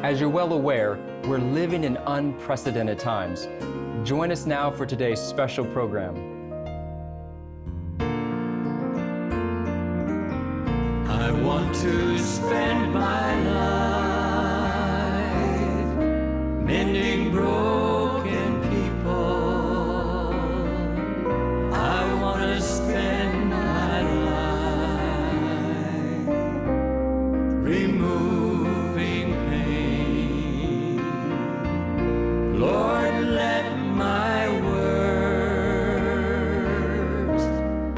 As you're well aware, we're living in unprecedented times. Join us now for today's special program. I want to spend my life mending broken people. I want to spend my life removing pain. Lord, let my words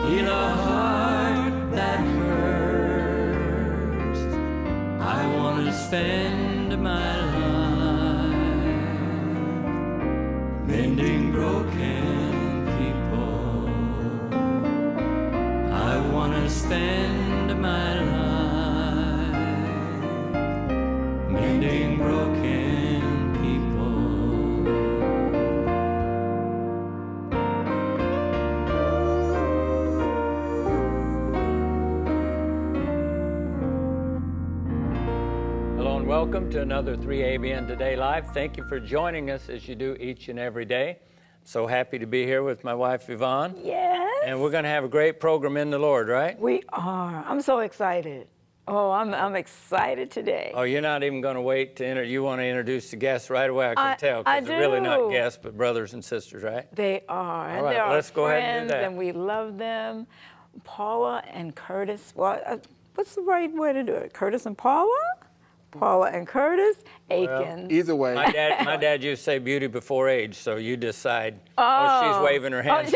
heal a heart that hurts. I want to spend my life mending broken people. I want to spend my life mending broken people. Hello and welcome to another 3ABN Today Live. Thank you for joining us as you do each and every day. So happy to be here with my wife Yvonne. Yes. And we're going to have a great program in the Lord, right? We are. I'm so excited. Oh, I'm excited today. Oh, you're not even going to wait to you want to introduce the guests right away, I can tell, I because they're really not do. guests, but brothers and sisters, right? They are. All And right, they're let's our go ahead and friends, do that. and we love them. Paula and Curtis. Well, what's the right way to do it? Curtis and Paula? Paula and Curtis Eakins. Either way. My dad used to say beauty before age, so you decide. Oh, she's waving her hands.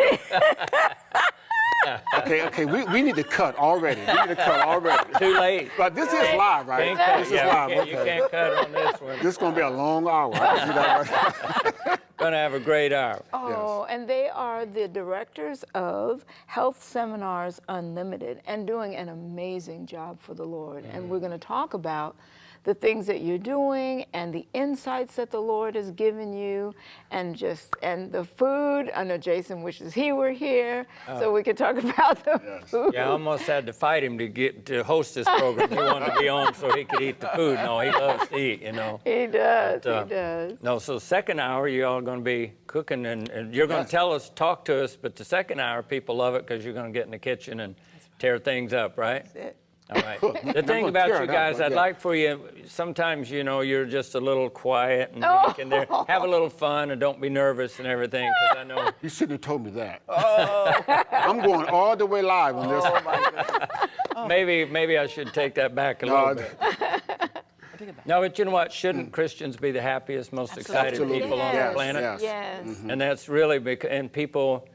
Okay, we need to cut already. We need to cut already. Too late. But this is live, right? Can't cut. This is Yeah, live, you okay. can't cut on this one. This is going to be a long hour. I see that right? Going to have a great hour. Oh, and they are the directors of Health Seminars Unlimited and doing an amazing job for the Lord. And we're going to talk about the things that you're doing and the insights that the Lord has given you and the food. I know Jason wishes he were here so we could talk about the food. Yeah, I almost had to fight him to host this program. He wanted to be on so he could eat the food. No, he loves to eat, you know. He does, But, he does. No, so second hour, you're all going to be cooking and you're going to talk to us, but the second hour, people love it because you're going to get in the kitchen and tear things up, right? That's it. All right. The thing about you guys, I'd like for you, sometimes, you know, you're just a little quiet and you can have a little fun and don't be nervous and everything, because I know. You shouldn't have told me that. I'm going all the way live on this. Maybe I should take that back a little bit. No, but you know what? Shouldn't Christians be the happiest, most excited people on the planet? Yes. Yes. And that's really because, and people,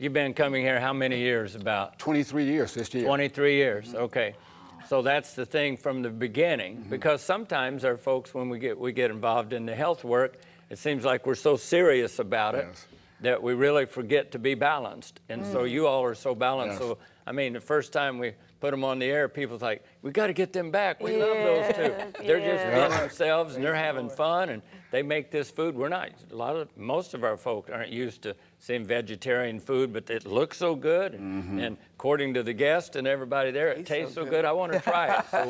you've been coming here how many years about? 23 years this year. 23 years, okay. So that's the thing from the beginning, because sometimes our folks, when we get involved in the health work, it seems like we're so serious about it that we really forget to be balanced. And so you all are so balanced. So, I mean, the first time we put them on the air, people's like, we got to get them back. We love those two. They're just being themselves and they're having fun and they make this food. We're not, most of our folk aren't used to seeing vegetarian food, but it looks so good. And according to the guest and everybody there, it tastes so good. I want to try it. So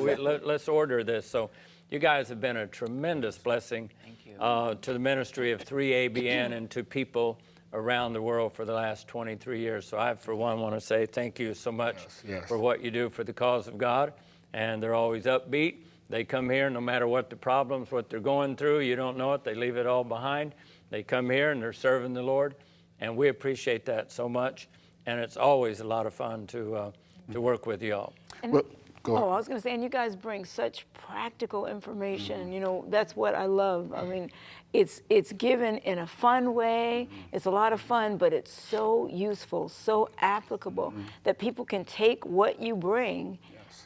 let's order this. So you guys have been a tremendous blessing to the ministry of 3ABN and to people around the world for the last 23 years. So I, for one, want to say thank you so much for what you do for the cause of God. And they're always upbeat. They come here no matter what the problems, what they're going through. You don't know it. They leave it all behind. They come here and they're serving the Lord. And we appreciate that so much. And it's always a lot of fun to work with you all. Well, go ahead. Oh, I was going to say, and you guys bring such practical information. You know, that's what I love. I mean, it's given in a fun way. It's a lot of fun, but it's so useful, so applicable that people can take what you bring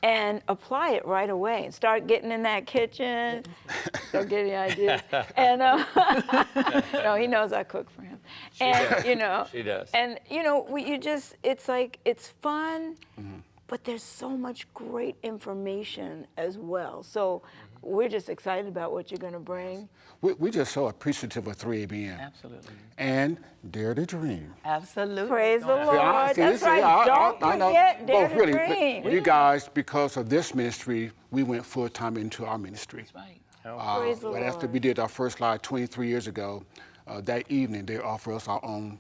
and apply it right away and start getting in that kitchen, start getting ideas. And no, he knows I cook for him. You know, She does. And you know, it's like it's fun. But there's so much great information as well. So we're just excited about what you're going to bring. We're just so appreciative of 3ABN. Absolutely. And Dare to Dream. Absolutely. Praise the Lord. See, That's this- right. I Don't know. forget Dare Both to Dream. You guys, because of this ministry, we went full time into our ministry. That's right. Praise the Right after Lord. we did our first live 23 years ago, that evening they offered us our own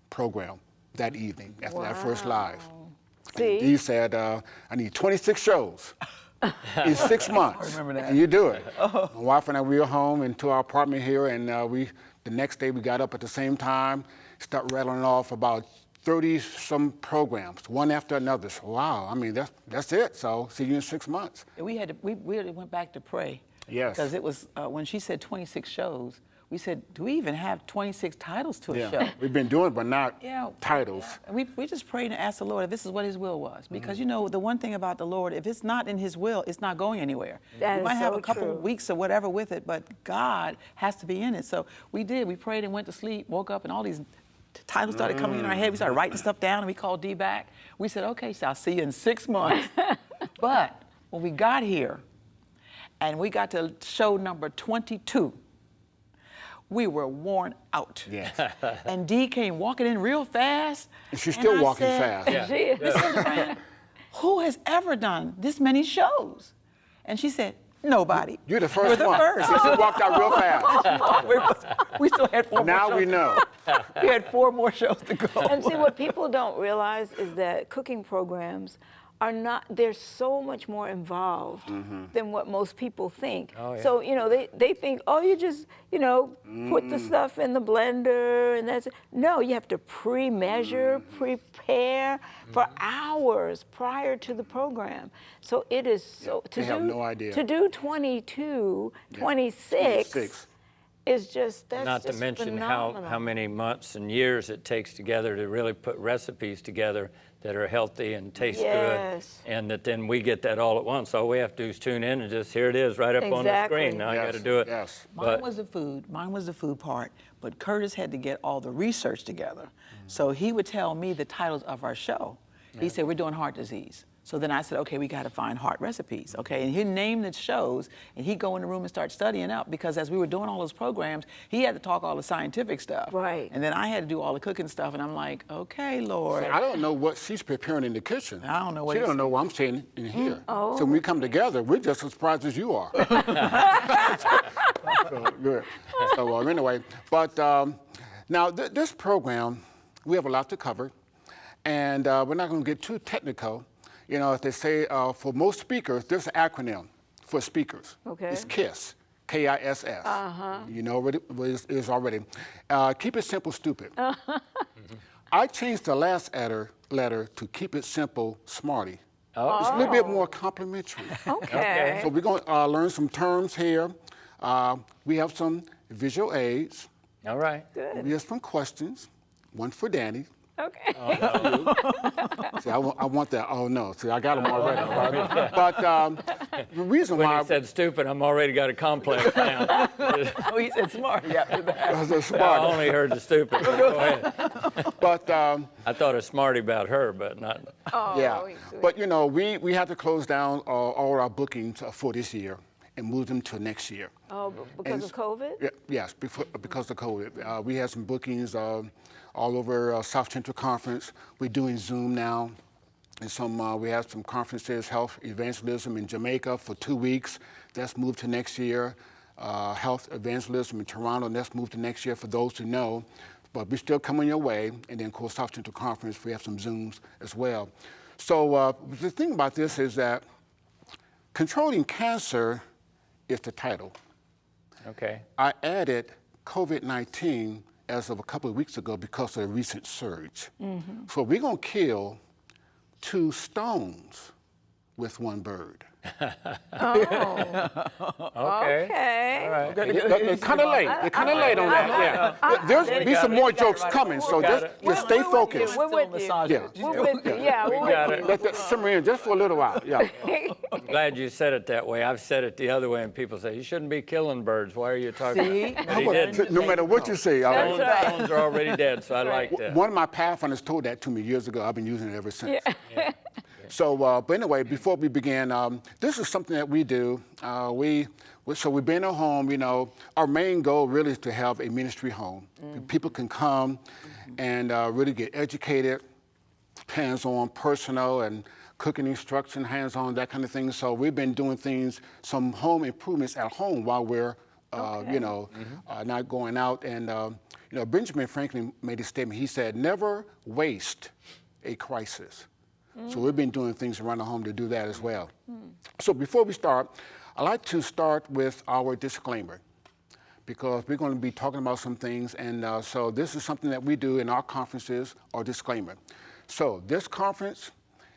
program. That evening after that first live. See? He said, I need 26 shows in 6 months. I remember that. And you do it. My wife and I, we were home into our apartment here, and the next day we got up at the same time, start rattling off about 30-some programs, one after another. So, wow, I mean, that's it. So, see you in 6 months. We really went back to pray. Yes. Because it was, when she said 26 shows, we said, do we even have 26 titles to a show? We've been doing it, but not titles. And we just prayed and asked the Lord if this is what His will was. Because, you know, the one thing about the Lord, if it's not in His will, it's not going anywhere. That we might is have so a couple true. of weeks or whatever with it, but God has to be in it. So we did. We prayed and went to sleep, woke up, and all these titles started coming in our head. We started writing stuff down, and we called Dee back. We said, okay, so I'll see you in 6 months. But when we got here, and we got to show number 22, we were worn out. Yes. And Dee came walking in real fast. And she's still I walking said, fast. She is. Mrs. Brand, who has ever done this many shows? And she said, nobody. You're the 1st We're the one. first. She walked out real fast. We still had 4 more Now shows. we know. We had 4 more shows to go. And see, what people don't realize is that cooking programs are not, they're so much more involved than what most people think. Oh, yeah. So, you know, they think, oh, you just, you know, put the stuff in the blender and that's it. No, you have to pre-measure, prepare for hours prior to the program. So it is so, They have no idea. to do 22, 26 26. is just, that's Not to just mention phenomenal. how many months and years it takes together to really put recipes together that are healthy and taste Yes. good, and that then we get that all at once. All we have to do is tune in and just here it is right up on the Exactly. screen. Now I Yes, got to do it. yes. Mine was the food. Mine was the food part. But Curtis had to get all the research together. So he would tell me the titles of our show. He said, we're doing heart disease. So then I said, okay, we got to find heart recipes, okay? And he'd name the shows, and he'd go in the room and start studying up, because as we were doing all those programs, he had to talk all the scientific stuff. Right. And then I had to do all the cooking stuff, and I'm like, okay, Lord. I don't know what she's preparing in the kitchen. I don't know what She he's don't know what I'm saying in here. So when we come together, we're just as surprised as you are. So, good. So anyway, but now this program, we have a lot to cover, and we're not going to get too technical. You know, as they say, for most speakers, there's an acronym for speakers. Okay. It's KISS, K-I-S-S. You know what it is already. Keep it simple, stupid. I changed the last letter to keep it simple, smarty. Oh. It's a little bit more complimentary. Okay. So we're going to learn some terms here. We have some visual aids. All right. We have some questions. One for Danny. Okay. See, I want that. Oh no! See, I got them already. Right? But the reason When why he said stupid, I'm already got a complex now. Oh, he said smarty after that. I was a I smart. only heard the stupid. Go ahead. But I thought a smarty about her, but not. Oh, yeah. he's sweet. But you know, we had to close down all our bookings for this year and move them to next year. Oh, because of COVID? Yeah, yes, because of COVID. We had some bookings all over South Central Conference. We're doing Zoom now. And we have some conferences, health evangelism in Jamaica for 2 weeks. That's moved to next year. Health evangelism in Toronto, and that's moved to next year for those who know. But we're still coming your way. And then, of course, South Central Conference, we have some Zooms as well. So the thing about this is that controlling cancer is the title. Okay. I added COVID-19 as of a couple of weeks ago because of the recent surge. So we're going to kill 2 stones with 1 bird. Okay. Okay. All right. They're kind of late. They're kind of late on that. Yeah. There's be some more jokes coming, so just stay focused. We're with you. Yeah. We're with you. Yeah, we're got with it. you. Let that simmer in just for a little while. Yeah. I'm glad you said it that way. I've said it the other way, and people say, you shouldn't be killing birds. Why are you talking See? about it? But he didn't. No matter what you say. That's right. Stones are already dead, so I like that. One of my pathfinders told that to me years ago. I've been using it ever since. So, but anyway, before we begin, this is something that we do. So we've been at home, you know. Our main goal really is to have a ministry home. People can come and really get educated, hands-on, personal, and cooking instruction, hands-on, that kind of thing. So we've been doing things, some home improvements at home while we're, not going out. And, Benjamin Franklin made a statement. He said, never waste a crisis. So we've been doing things around the home to do that as well. So before we start, I'd like to start with our disclaimer, because we're going to be talking about some things. And so this is something that we do in our conferences, our disclaimer. So this conference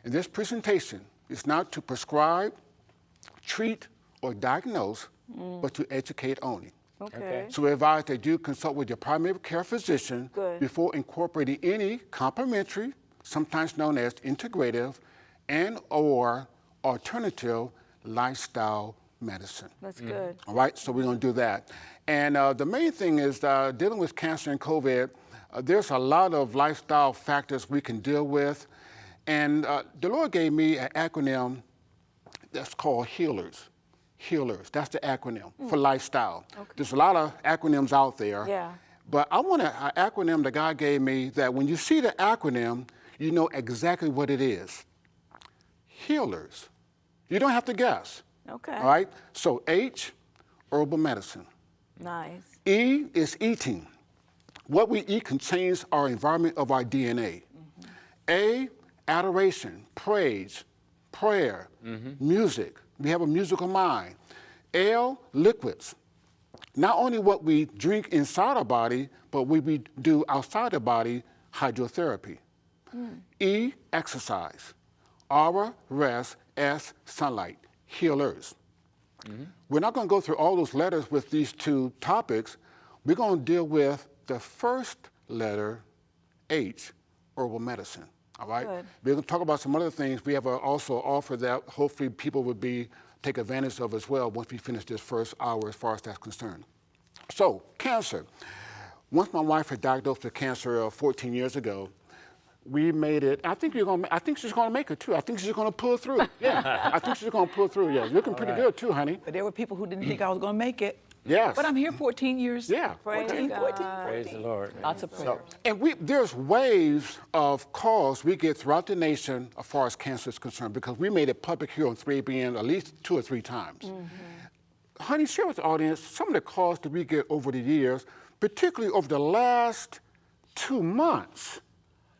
and this presentation is not to prescribe, treat, or diagnose, but to educate only. Okay. So we advise that you consult with your primary care physician before incorporating any complementary, sometimes known as integrative, and or alternative lifestyle medicine. That's good. All right, so we're going to do that. And the main thing is dealing with cancer and COVID, there's a lot of lifestyle factors we can deal with. And the Lord gave me an acronym that's called HEALERS. HEALERS, that's the acronym for lifestyle. Okay. There's a lot of acronyms out there. Yeah. But I want an acronym that God gave me that when you see the acronym, you know exactly what it is. HEALERS. You don't have to guess. Okay. All right? So H, herbal medicine. Nice. E is eating. What we eat can change our environment of our DNA. A, adoration, praise, prayer, music. We have a musical mind. L, liquids. Not only what we drink inside our body, but what we do outside the body, hydrotherapy. E, exercise. R, rest. S, sunlight. HEALERS. We're not going to go through all those letters with these two topics. We're going to deal with the first letter, H, herbal medicine. All right? Good. We're going to talk about some other things. We have also offer that hopefully people would take advantage of as well once we finish this first hour as far as that's concerned. So, cancer. Once my wife had diagnosed with cancer 14 years ago, we made it. I think she's going to make it too. I think she's going to pull through. Yeah, I think she's going to pull through. Yeah, looking pretty good too, honey. But there were people who didn't think I was going to make it. Yes. But I'm here 14 years. Yeah. Praise 14, God. 14. Praise the Lord. Lots of prayers. And there's waves of calls we get throughout the nation as far as cancer is concerned, because we made it public here on 3ABN at least 2 or 3 times. Honey, share with the audience some of the calls that we get over the years, particularly over the last 2 months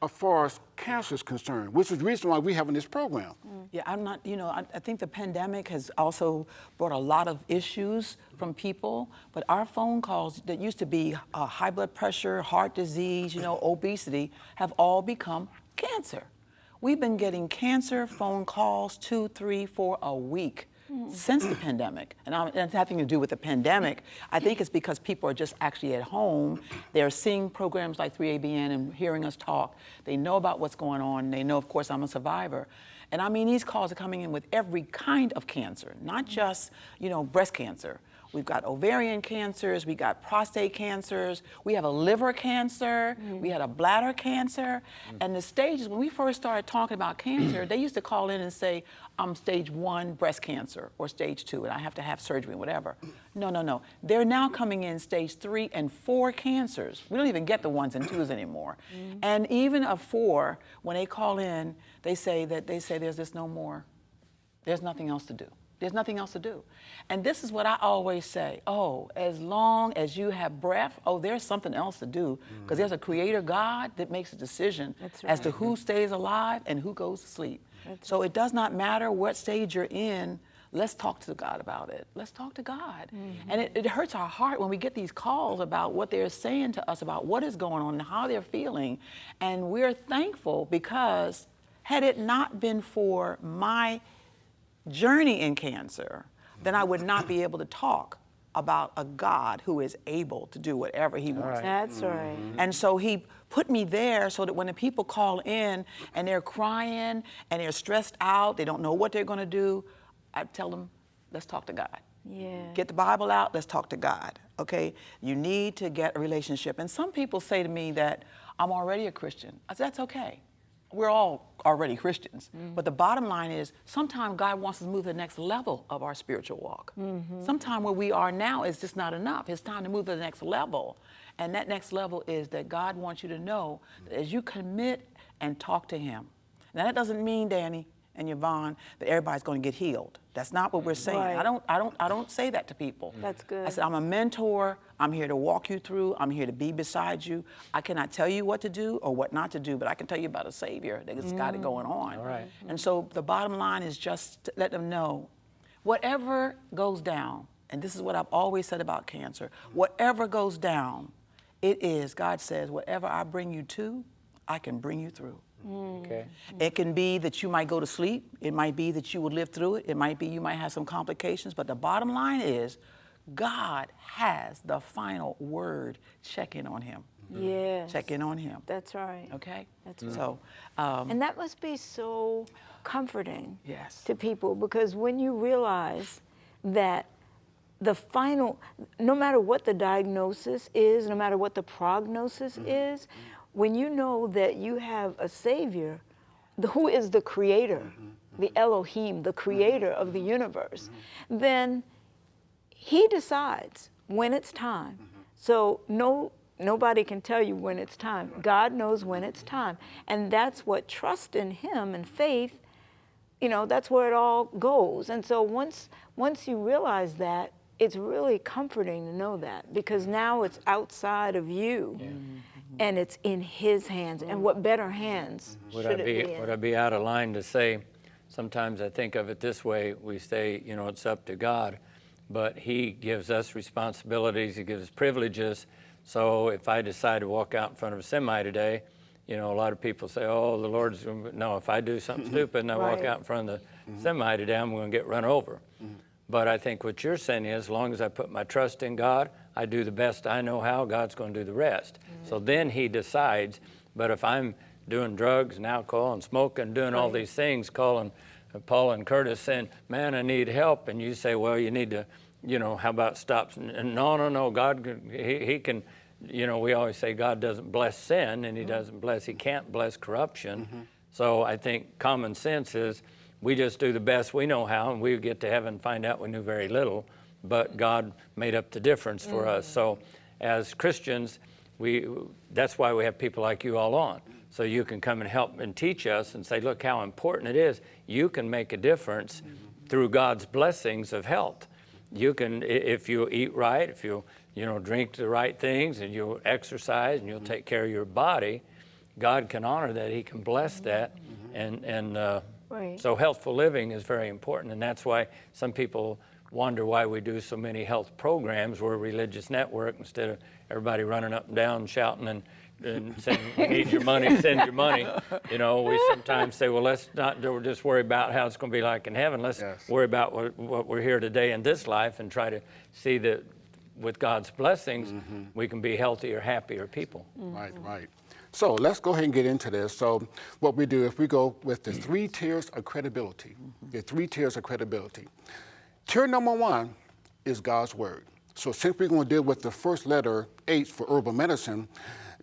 as far as cancer is concerned, which is the reason why we're having this program. Yeah, I'm not, I think the pandemic has also brought a lot of issues from people, but our phone calls that used to be high blood pressure, heart disease, obesity, have all become cancer. We've been getting cancer phone calls 2, 3, 4 a week since the pandemic. And it's nothing to do with the pandemic. I think it's because people are just actually at home. They're seeing programs like 3ABN and hearing us talk. They know about what's going on. They know, of course, I'm a survivor. And I mean, these calls are coming in with every kind of cancer, not just, breast cancer. We've got ovarian cancers, we got prostate cancers, we have a liver cancer, we had a bladder cancer. And the stages, when we first started talking about cancer, they used to call in and say, I'm stage 1 breast cancer or stage 2 and I have to have surgery and whatever. No. They're now coming in stage 3 and 4 cancers. We don't even get the 1s and 2s anymore. And even a 4, when they call in, they say there's just no more. There's nothing else to do. There's nothing else to do. And this is what I always say. As long as you have breath, there's something else to do. Because there's a creator God that makes a decision as to who stays alive and who goes to sleep. So it does not matter what stage you're in. Let's talk to God about it. Let's talk to God. And it hurts our heart when we get these calls about what they're saying to us about what is going on and how they're feeling. And we're thankful because had it not been for my journey in cancer, then I would not be able to talk about a God who is able to do whatever he wants. That's right. And so he put me there so that when the people call in and they're crying and they're stressed out, they don't know what they're going to do, I tell them, let's talk to God. Yeah. Get the Bible out, let's talk to God, okay? You need to get a relationship. And some people say to me that I'm already a Christian. I said, that's okay. We're all already Christians. But the bottom line is, sometimes God wants us to move to the next level of our spiritual walk. Sometimes where we are now is just not enough. It's time to move to the next level. And that next level is that God wants you to know that as you commit and talk to him. Now that doesn't mean, Danny and Yvonne that everybody's going to get healed. That's not what we're saying. Right. I don't say that to people. That's good. I said, I'm a mentor. I'm here to walk you through. I'm here to be beside you. I cannot tell you what to do or what not to do, but I can tell you about a Savior that's got it going on. All right. And so the bottom line is just to let them know, whatever goes down, and this is what I've always said about cancer, whatever goes down, it is, God says, whatever I bring you to, I can bring you through. Okay. It can be that you might go to sleep. It might be that you would live through it. It might be you might have some complications. But the bottom line is, God has the final word. Check in on him. Yes. Check in on him. That's right. Okay? That's right. So, And that must be so comforting yes. to people, because when you realize that the final, no matter what the diagnosis is, no matter what the prognosis is, when you know that you have a Savior who is the creator, the Elohim, the creator of the universe, then he decides when it's time. So nobody can tell you when it's time. God knows when it's time. And that's what trust in him and faith, that's where it all goes. And so once you realize that, it's really comforting to know that, because now it's outside of you. Yeah. And it's in his hands. And what better hands should it be in? Would I be out of line to say, sometimes I think of it this way, we say, it's up to God, but he gives us responsibilities, he gives us privileges. So if I decide to walk out in front of a semi today, a lot of people say, oh, the Lord's, no, if I do something stupid and I walk out in front of the semi today, I'm going to get run over. But I think what you're saying is, as long as I put my trust in God, I do the best I know how, God's going to do the rest. So then he decides. But if I'm doing drugs and alcohol and smoking, doing all these things, calling Paula and Curtis saying, man, I need help. And you say, well, you need to, how about stop? And no, God, he can, we always say God doesn't bless sin, and he can't bless corruption. So I think common sense is, we just do the best we know how, and we get to heaven and find out we knew very little, but God made up the difference for us. So as Christians, that's why we have people like you all on. So you can come and help and teach us and say, look how important it is. You can make a difference through God's blessings of health. You can, if you eat right, if you drink the right things, and you'll exercise and you'll take care of your body, God can honor that. He can bless that. So healthful living is very important, and that's why some people wonder why we do so many health programs. We're a religious network instead of everybody running up and down shouting and saying, we need your money, send your money. We sometimes say, well, let's not just worry about how it's going to be like in heaven. Let's worry about what we're here today in this life and try to see that with God's blessings, we can be healthier, happier people. Right. So let's go ahead and get into this. So what we do is we go with the 3 tiers of credibility. The 3 tiers of credibility. Tier number 1 is God's word. So since we're going to deal with the first letter, H, for herbal medicine,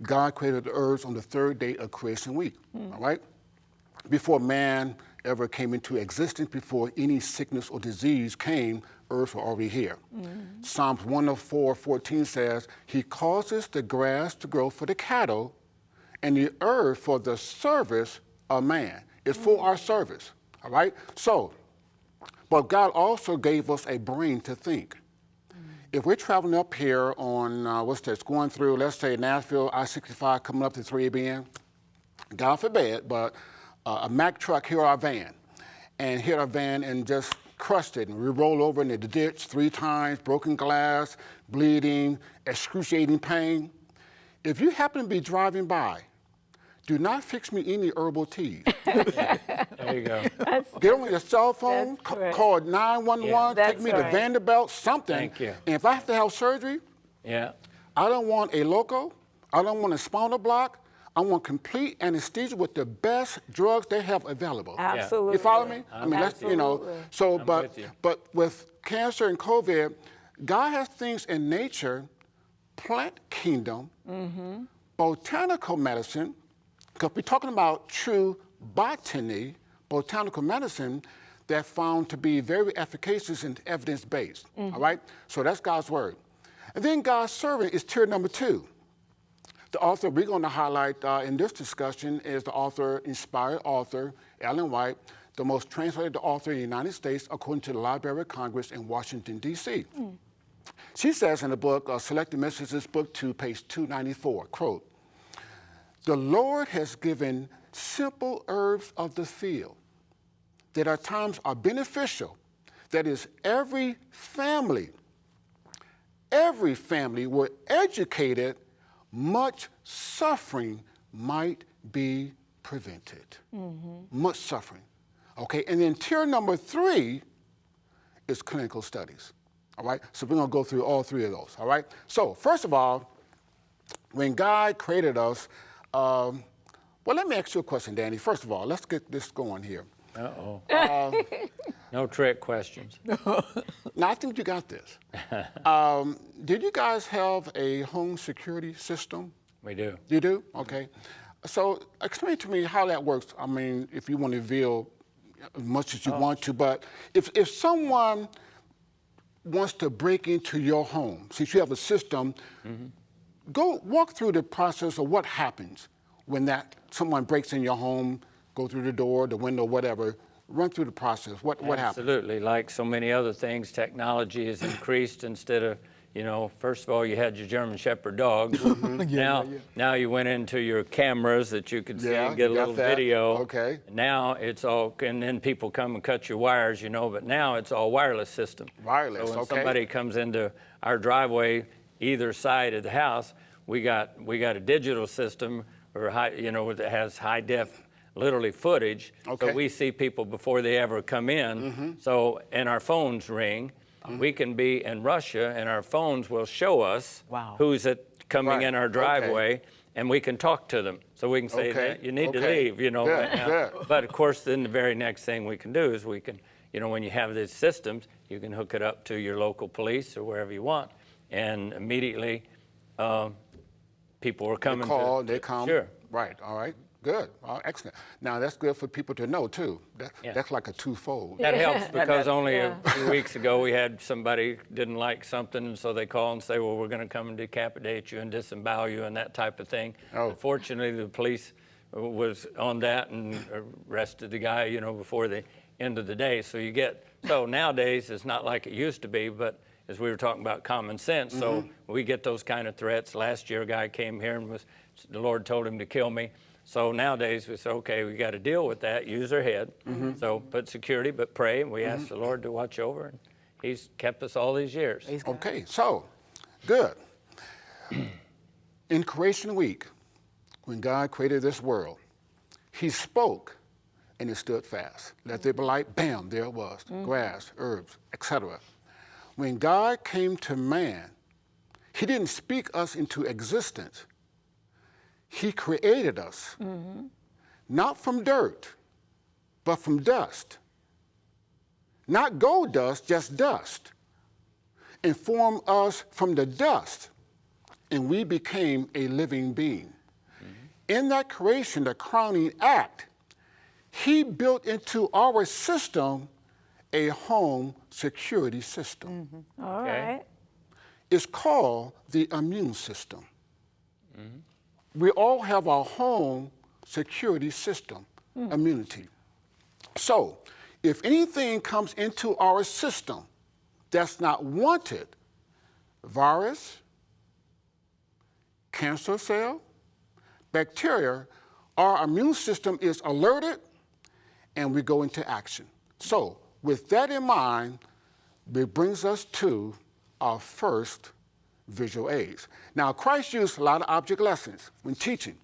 God created the herbs on the 3rd day of creation week, all right? Before man ever came into existence, before any sickness or disease came, herbs were already here. Psalms 104:14 says, he causes the grass to grow for the cattle, and the herb for the service of man. It's for our service, all right? So, but God also gave us a brain to think. If we're traveling up here on, going through, let's say, Nashville, I-65, coming up to 3ABN, God forbid, but a Mack truck hit our van, and just crushed it, and we rolled over in the ditch 3 times, broken glass, bleeding, excruciating pain. If you happen to be driving by, do not fix me any herbal teas. There you go. Get on your cell phone, call 911, take me to Vanderbilt, something. Thank you. And if I have to have surgery, I don't want a loco, I don't want a spinal block, I want complete anesthesia with the best drugs they have available. Absolutely. You follow me? Absolutely. So, but with cancer and COVID, God has things in nature, plant kingdom, botanical medicine, because we're talking about true botany, botanical medicine, that found to be very efficacious and evidence-based, all right? So that's God's word. And then God's servant is tier number 2. The author we're going to highlight in this discussion is the inspired author, Ellen White, the most translated author in the United States, according to the Library of Congress in Washington, D.C. She says in the book, Selected Messages, book 2, page 294, quote, "The Lord has given simple herbs of the field that at times are beneficial. That is, every family were educated, much suffering might be prevented." Much suffering. Okay, and then tier number 3 is clinical studies. All right, so we're gonna go through all 3 of those. All right, so first of all, when God created us, well, let me ask you a question, Danny. First of all, let's get this going here. No trick questions. Now, I think you got this. Did you guys have a home security system? We do. You do? Okay. So explain to me how that works. I mean, if you want to reveal as much as you want to, but if someone wants to break into your home, since you have a system, go walk through the process of what happens when someone breaks in your home, go through the door, the window, whatever. Run through the process. What happens? Absolutely. Like so many other things, technology has increased. Instead of, first of all, you had your German Shepherd dog. Now you went into your cameras that you could see and get a little video. Okay. Now it's all, and then people come and cut your wires, but now it's all wireless system. Wireless, so when somebody comes into our driveway, either side of the house, we got a digital system or that has high def, literally footage. Okay. So we see people before they ever come in. So, and our phones ring. We can be in Russia, and our phones will show us who's coming in our driveway, and we can talk to them. So we can say that you need to leave, But of course, then the very next thing we can do is we can, when you have these systems, you can hook it up to your local police or wherever you want, and immediately people are coming. They come. Sure. Right. All right. Good. Excellent. Now, that's good for people to know, too. That's like a twofold. That helps because only a few weeks ago we had somebody didn't like something, and so they call and say, well, we're going to come and decapitate you and disembowel you and that type of thing. Fortunately, the police was on that and arrested the guy, before the end of the day. So nowadays it's not like it used to be, but as we were talking about common sense, so we get those kind of threats. Last year a guy came here and the Lord told him to kill me. So nowadays we say, okay, we got to deal with that, use our head. So put security, but pray, and we ask the Lord to watch over, and he's kept us all these years. Okay, so, good. In Creation Week, when God created this world, he spoke, and it stood fast. Let there be light, bam, there it was. Grass, herbs, etc. When God came to man, he didn't speak us into existence. He created us, not from dirt, but from dust. Not gold dust, just dust. And formed us from the dust, and we became a living being. In that creation, the crowning act, he built into our system a home security system. All right. It's called the immune system. We all have our home security system, immunity. So, if anything comes into our system that's not wanted, virus, cancer cell, bacteria, our immune system is alerted and we go into action. So, with that in mind, it brings us to our first visual aids. Now, Christ used a lot of object lessons when teaching.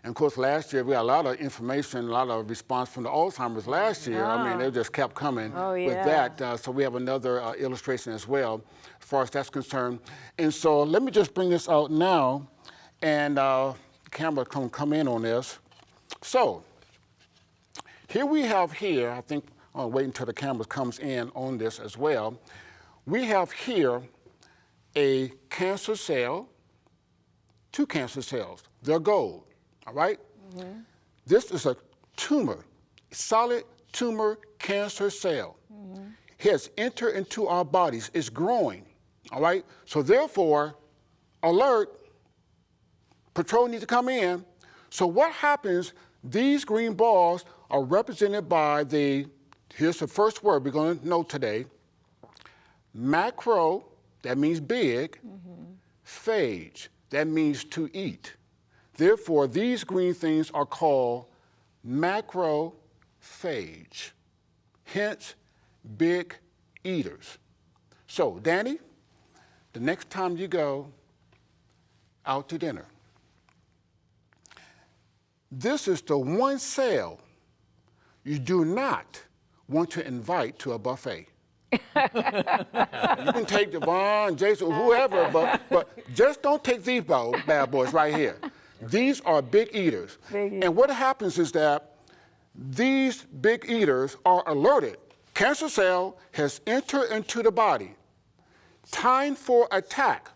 And of course, last year we had a lot of information, a lot of response from the Alzheimer's last year. I mean, they just kept coming with that. So we have another illustration as well, as far as that's concerned. And so let me just bring this out now, and the camera can come in on this. So here we have I think I'll wait until the camera comes in on this as well. We have here a cancer cell, 2 cancer cells. They're gold, all right? This is a tumor, solid tumor cancer cell. It has entered into our bodies. It's growing, all right? So therefore, alert, patrol needs to come in. So what happens, these green balls are represented by here's the first word we're going to know today, macro, that means big, phage, that means to eat. Therefore, these green things are called macrophage, hence big eaters. So, Danny, the next time you go out to dinner, this is the one cell you do not want to invite to a buffet. You can take Yvonne, Jason, whoever, but just don't take these bad boys right here. These are big eaters. And what happens is that these big eaters are alerted. Cancer cell has entered into the body. Time for attack.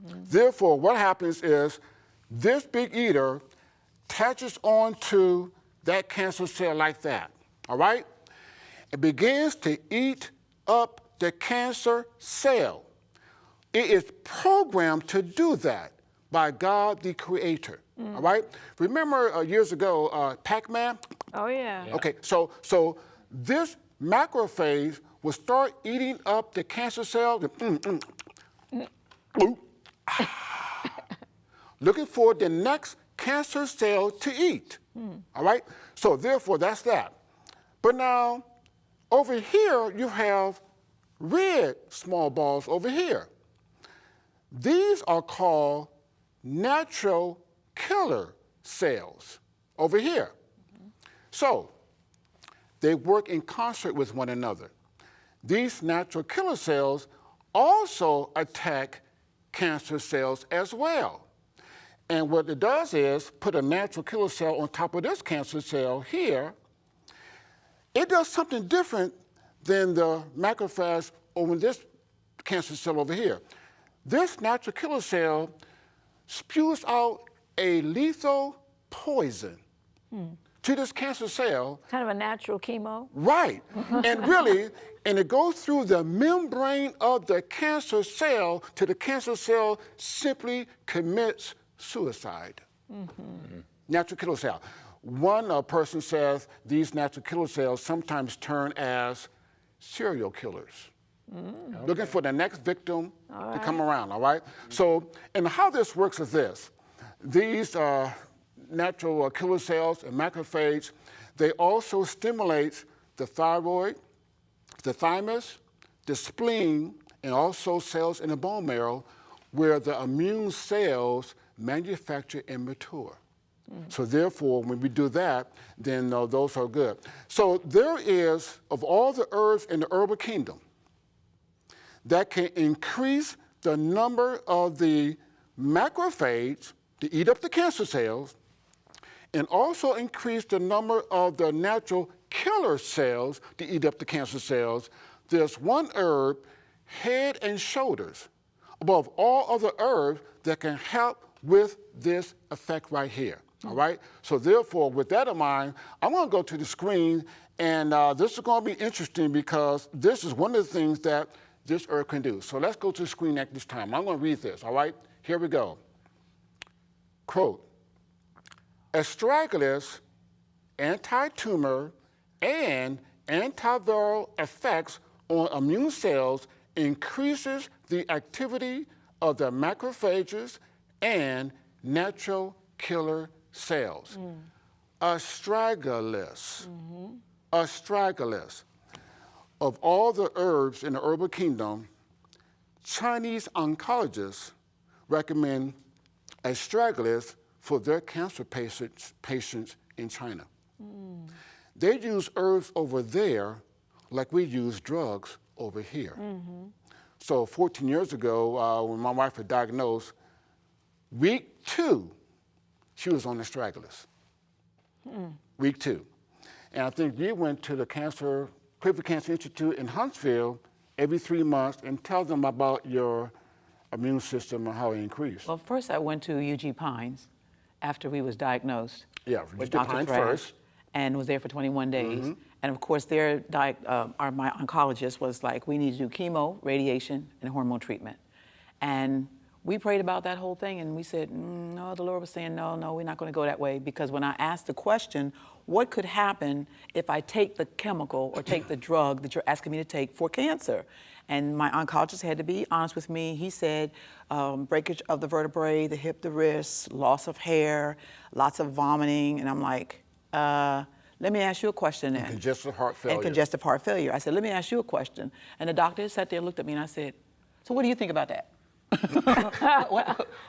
Therefore, what happens is this big eater attaches onto that cancer cell like that, all right? It begins to eat up the cancer cell. It is programmed to do that by God, the creator, all right? Remember years ago, Pac-Man? Oh, yeah. Okay, so this macrophage will start eating up the cancer cell, looking for the next cancer cell to eat, all right? So therefore, that's that. But now, over here, you have red small balls over here. These are called natural killer cells over here. So they work in concert with one another. These natural killer cells also attack cancer cells as well. And what it does is put a natural killer cell on top of this cancer cell here. It does something different than the macrophage over this cancer cell over here. This natural killer cell spews out a lethal poison to this cancer cell. Kind of a natural chemo. Right. And really, and it goes through the membrane of the cancer cell till the cancer cell simply commits suicide. Natural killer cell. One person says these natural killer cells sometimes turn as serial killers, looking for the next victim to come around, all right? So, and how this works is this. These natural killer cells and macrophages, they also stimulate the thyroid, the thymus, the spleen, and also cells in the bone marrow where the immune cells manufacture and mature. So therefore, when we do that, then those are good. So there is, of all the herbs in the herbal kingdom, that can increase the number of the macrophages to eat up the cancer cells, and also increase the number of the natural killer cells to eat up the cancer cells. There's one herb, head and shoulders, above all other herbs that can help with this effect right here, all right? So therefore, with that in mind, I'm gonna go to the screen, and this is gonna be interesting because this is one of the things that this herb can do. So let's go to the screen at this time. I'm gonna read this, all right? Here we go. Quote, astragalus anti-tumor and antiviral effects on immune cells increases the activity of the macrophages and natural killer cells. Astragalus. Astragalus. Of all the herbs in the herbal kingdom, Chinese oncologists recommend astragalus for their cancer patients in China. They use herbs over there like we use drugs over here. So 14 years ago, when my wife was diagnosed, week 2, she was on astragalus. Week 2. And I think you went to the Cleveland Cancer Institute in Huntsville every 3 months and tell them about your immune system and how it increased. Well, first I went to UG Pines after we was diagnosed. Yeah, with Dr. Dr. Pines Thrash, first. and was there for 21 days. And of course, my oncologist was like, we need to do chemo, radiation, and hormone treatment. And we prayed about that whole thing, and we said, no, the Lord was saying, no, we're not going to go that way. Because when I asked the question, what could happen if I take the chemical or take the drug that you're asking me to take for cancer? And my oncologist had to be honest with me. He said breakage of the vertebrae, the hip, the wrist, loss of hair, lots of vomiting. And I'm like, let me ask you a question then. Congestive heart failure. And congestive heart failure. I said, let me ask you a question. And the doctor sat there and looked at me and I said, so what do you think about that?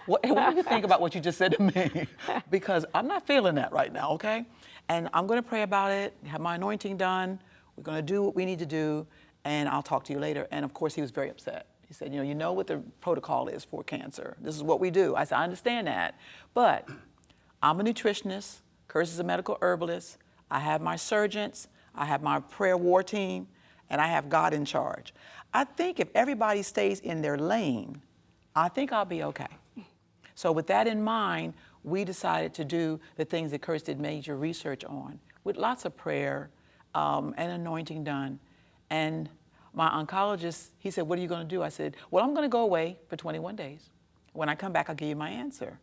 what do you think about what you just said to me? Because I'm not feeling that right now, okay? And I'm going to pray about it, have my anointing done. We're going to do what we need to do, and I'll talk to you later. And of course, he was very upset. He said, you know what the protocol is for cancer. This is what we do. I said, I understand that, but I'm a nutritionist. Curtis is a medical herbalist. I have my surgeons. I have my prayer war team, and I have God in charge. I think if everybody stays in their lane, I think I'll be okay. So with that in mind, we decided to do the things that Curtis did major research on, with lots of prayer and anointing done. And my oncologist, he said, what are you going to do? I said, well, I'm going to go away for 21 days. When I come back, I'll give you my answer.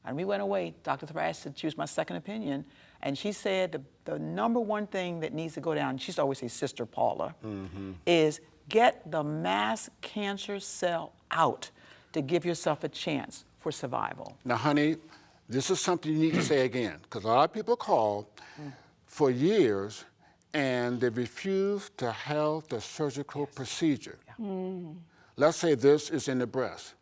And we went away. Dr. Thrash said she was my second opinion. And she said the number one thing that needs to go down, she used to always say, Sister Paula, is get the mass cancer cell out to give yourself a chance for survival. Now, honey, this is something you need to say again, because a lot of people call for years and they refuse to have the surgical procedure. Let's say this is in the breast.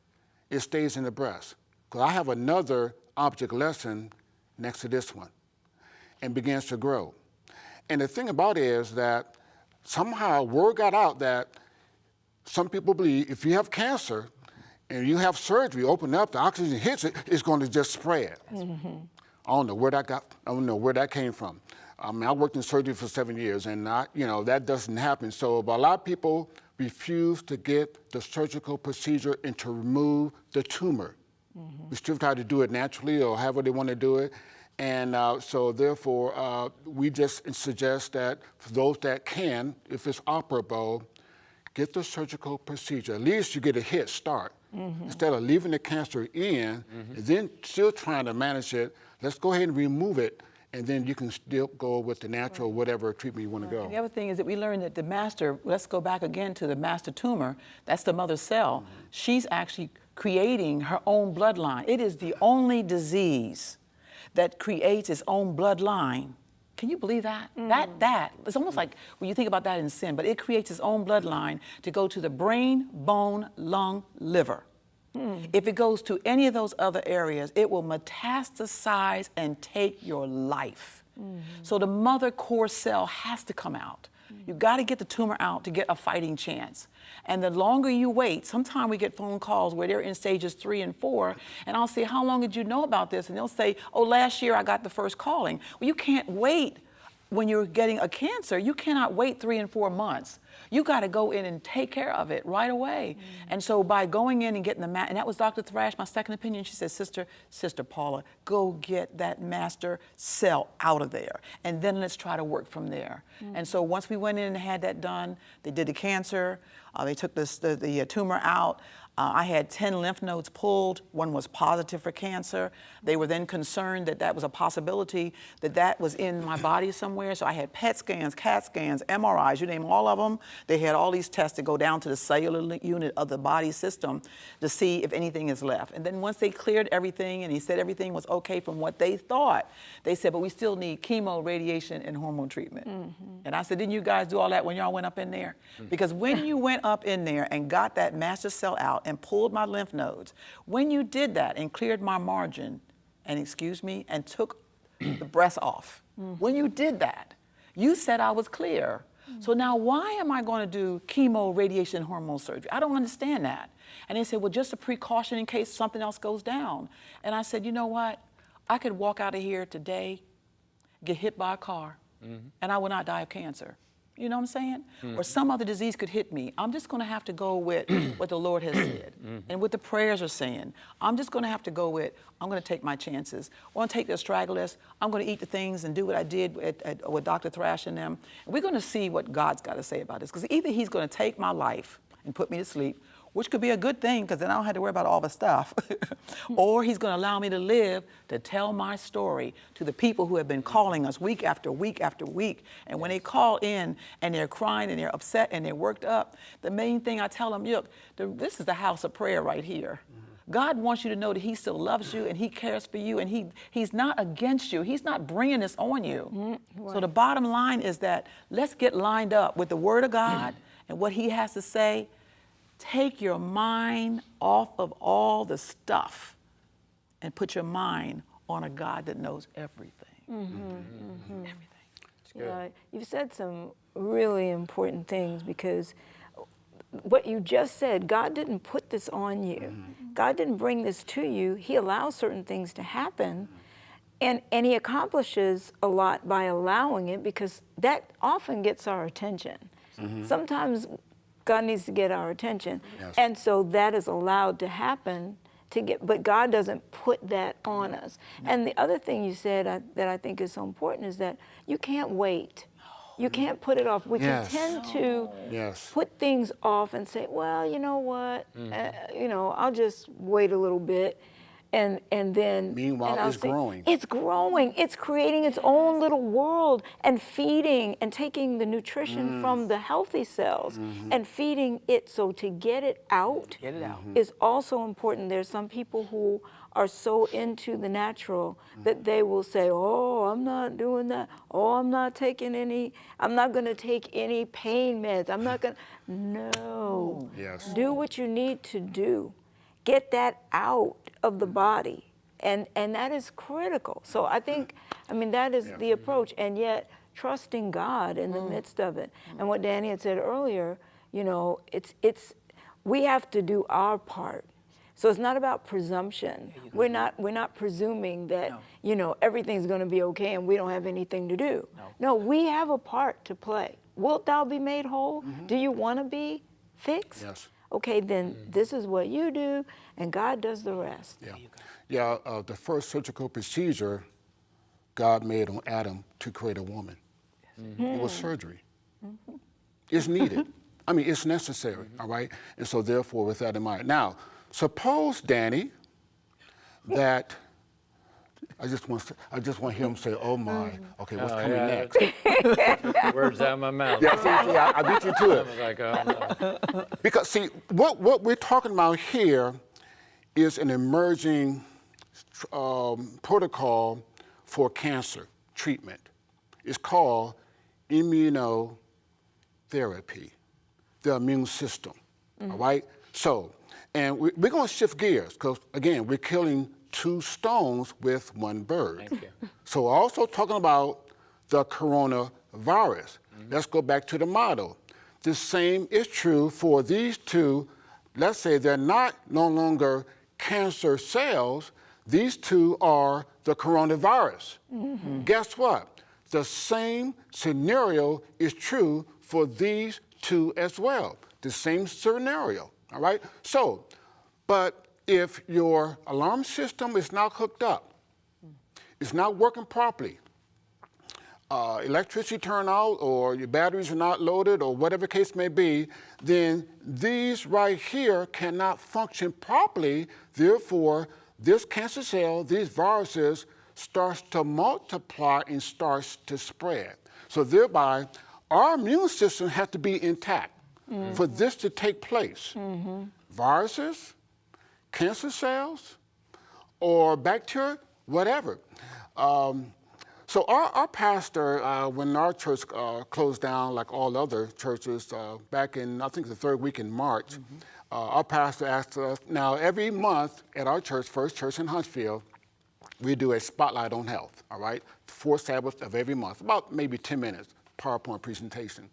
It stays in the breast. Because I have another object lesson next to this one and begins to grow. And the thing about it is that somehow word got out that some people believe if you have cancer and you have surgery, open up, the oxygen hits it, it's going to just spread. I don't know where that came from. I mean, I worked in surgery for 7 years, and that doesn't happen. So, but a lot of people refuse to get the surgical procedure and to remove the tumor. We still try to do it naturally or however they want to do it. And so therefore, we just suggest that for those that can, if it's operable, get the surgical procedure. At least you get a head start. Instead of leaving the cancer in and then still trying to manage it, let's go ahead and remove it, and then you can still go with the natural, whatever treatment you want to go. And the other thing is that we learned that the master, let's go back again to the master tumor, that's the mother cell. She's actually creating her own bloodline. It is the only disease that creates its own bloodline. Can you believe that? That, it's almost like when you think about that in sin, but it creates its own bloodline to go to the brain, bone, lung, liver. If it goes to any of those other areas, it will metastasize and take your life. So the mother core cell has to come out. You got to get the tumor out to get a fighting chance. And the longer you wait, sometimes we get phone calls where they're in stages 3 and 4, and I'll say, how long did you know about this? And they'll say, oh, last year I got the first calling. Well, you can't wait when you're getting a cancer. You cannot wait 3 and 4 months. You got to go in and take care of it right away. And so by going in and getting the and that was Dr. Thrash, my second opinion. She said, Sister Paula, go get that master cell out of there, and then let's try to work from there. And so once we went in and had that done, they did the cancer. They took the tumor out. I had 10 lymph nodes pulled. 1 was positive for cancer. They were then concerned that that was a possibility, that was in my body somewhere. So I had PET scans, CAT scans, MRIs, you name all of them. They had all these tests to go down to the cellular unit of the body system to see if anything is left. And then once they cleared everything and he said everything was okay from what they thought, they said, but we still need chemo, radiation, and hormone treatment. And I said, didn't you guys do all that when y'all went up in there? Because when you went up in there and got that master cell out and pulled my lymph nodes, when you did that and cleared my margin, and and took the breast off, when you did that, you said I was clear. So now why am I going to do chemo, radiation, hormone surgery? I don't understand that. And they said, well, just a precaution in case something else goes down. And I said, you know what? I could walk out of here today, get hit by a car, and I will not die of cancer. You know what I'm saying? Or some other disease could hit me. I'm just going to have to go with what the Lord has said and what the prayers are saying. I'm just going to have to go with, I'm going to take my chances. I'm going to take the astragalus. I'm going to eat the things and do what I did with Dr. Thrash and them. And we're going to see what God's got to say about this. Because either he's going to take my life and put me to sleep, which could be a good thing because then I don't have to worry about all the stuff. Or he's going to allow me to live to tell my story to the people who have been calling us week after week after week. And when they call in and they're crying and they're upset and they're worked up, the main thing I tell them, look, this is the house of prayer right here. God wants you to know that he still loves you and he cares for you and he's not against you. He's not bringing this on you. Right. So the bottom line is that let's get lined up with the Word of God and what he has to say. Take your mind off of all the stuff and put your mind on a God that knows everything. Everything. Yeah, you've said some really important things because what you just said, God didn't put this on you. God didn't bring this to you. He allows certain things to happen, and he accomplishes a lot by allowing it because that often gets our attention. Sometimes God needs to get our attention, and so that is allowed to happen but God doesn't put that on us. And the other thing you said that I think is so important is that you can't wait. You can't put it off. We can tend to put things off and say, well, you know what, I'll just wait a little bit. And then meanwhile, it's growing. It's growing. It's creating its own little world and feeding and taking the nutrition from the healthy cells and feeding it. So to get it out is also important. There's some people who are so into the natural that they will say, oh, I'm not doing that. Oh, I'm not going to take any pain meds. I'm not going to. No. Yes. Do what you need to do. Get that out of the body. And that is critical. So I think, that is the approach. And yet, trusting God in the midst of it. And what Danny had said earlier, we have to do our part. So it's not about presumption. We're not presuming that everything's going to be okay and we don't have anything to do. No, we have a part to play. Wilt thou be made whole? Do you want to be fixed? Yes. Okay, then this is what you do, and God does the rest. The first surgical procedure God made on Adam to create a woman. It was surgery. It's needed. It's necessary, all right? And so therefore, with that in mind. Now, suppose, Danny, that I just want him to say, oh my, okay, what's coming next? Words out of my mouth. I beat you to it. I was like, oh, no. Because see, what we're talking about here is an emerging protocol for cancer treatment. It's called immunotherapy, the immune system, all right? So, and we're going to shift gears because, again, we're killing two stones with one bird. Thank you. So we're also talking about the coronavirus. Let's go back to the model. The same is true for these two. Let's say they're no longer cancer cells. These two are the coronavirus. Guess what? The same scenario is true for these two as well. The same scenario, all right? So, but if your alarm system is not hooked up, it's not working properly, electricity turned out, or your batteries are not loaded, or whatever case may be, then these right here cannot function properly. Therefore, this cancer cell, these viruses, starts to multiply and starts to spread. So thereby, our immune system has to be intact for this to take place. Viruses, cancer cells, or bacteria, whatever. So our pastor, when our church closed down like all other churches back in, I think the third week in March, our pastor asked us, now every month at our church, First Church in Huntsville, we do a spotlight on health, all right? 4th Sabbath of every month, about maybe 10 minutes, PowerPoint presentation.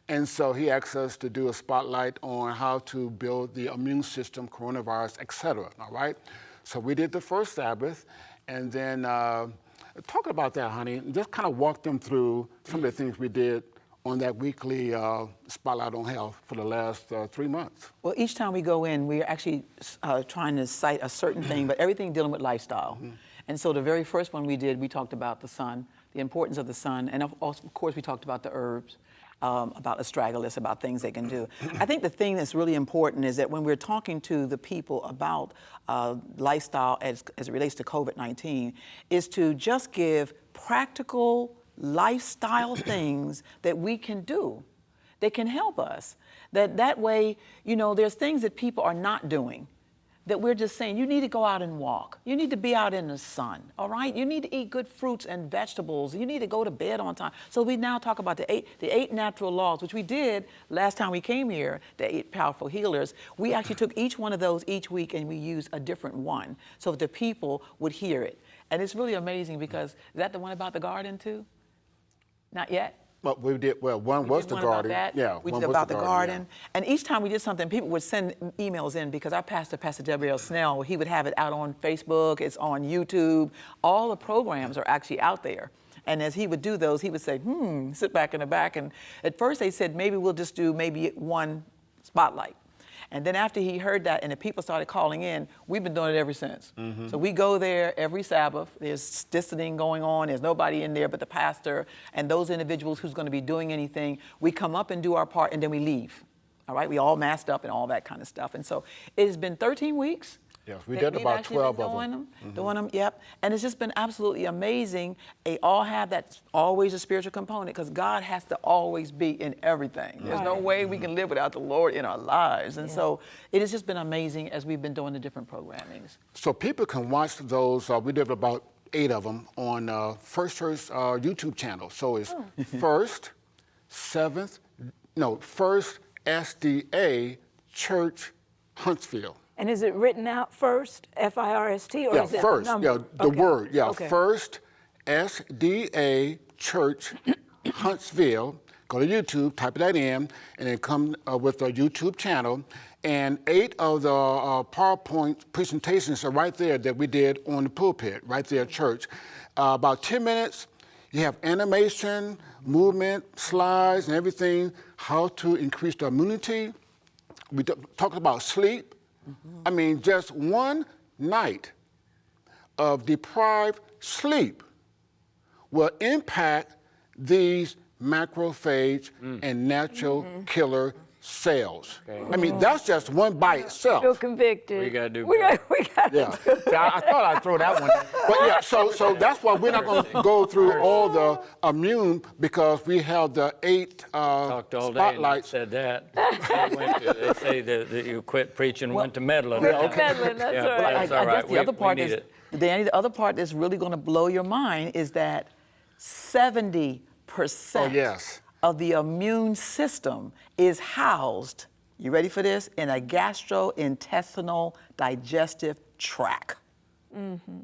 And so he asked us to do a spotlight on how to build the immune system, coronavirus, et cetera, all right? So we did the first Sabbath, and then talk about that, honey, and just kind of walk them through some of the things we did on that weekly spotlight on health for the last 3 months. Well, each time we go in, we're actually trying to cite a certain thing, but everything dealing with lifestyle. And so the very first one we did, we talked about the sun, the importance of the sun, and of course we talked about the herbs. about astragalus, about things they can do. I think the thing that's really important is that when we're talking to the people about lifestyle as it relates to COVID-19, is to just give practical lifestyle things that we can do that can help us. That way, you know, there's things that people are not doing that we're just saying, you need to go out and walk. You need to be out in the sun, all right? You need to eat good fruits and vegetables. You need to go to bed on time. So we now talk about the eight natural laws, which we did last time we came here, the 8 powerful healers. We actually took each one of those each week and we used a different one so that the people would hear it. And it's really amazing because, is that the one about the garden too? Not yet? Well, we did. Well, one was the garden. Yeah, we did about the garden. Yeah. And each time we did something, people would send emails in because our pastor, Pastor W.L. Snell, he would have it out on Facebook. It's on YouTube. All the programs are actually out there. And as he would do those, he would say, sit back in the back. And at first they said, maybe we'll just do maybe one spotlight. And then after he heard that and the people started calling in, we've been doing it ever since. Mm-hmm. So we go there every Sabbath. There's distancing going on. There's nobody in there but the pastor and those individuals who's going to be doing anything. We come up and do our part and then we leave. All right, we all masked up and all that kind of stuff. And so it has been 13 weeks. Yes, we did about 12 of them. Doing them, yep. And it's just been absolutely amazing. They all have that always a spiritual component because God has to always be in everything. There's no way we can live without the Lord in our lives. And so it has just been amazing as we've been doing the different programmings. So people can watch those. We did about 8 of them on First Church YouTube channel. So it's First SDA Church Huntsville. And is it written out first, F-I-R-S-T, or is it first, the number? the word, First SDA Church Huntsville. Go to YouTube, type that in, and then come with a YouTube channel. And 8 of the PowerPoint presentations are right there that we did on the pulpit, right there at church. About 10 minutes, you have animation, movement, slides, and everything, how to increase the immunity. We talked about sleep. I mean, just one night of deprived sleep will impact these macrophage and natural killer cells. I mean, that's just one by itself. I feel convicted. We got to do better. I thought I'd throw that one in. But yeah, so that's why we're not going to go through all the immune because we have the 8 talked all spotlights. Day and said that. They say that you quit preaching and went to meddling. Meddling, that's all right. That's all right. I guess the other part is, Danny, the other part that's really going to blow your mind is that 70% of the immune system is housed, you ready for this, in a gastrointestinal digestive tract.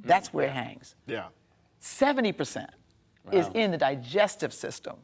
That's where it hangs. 70% is in the digestive system.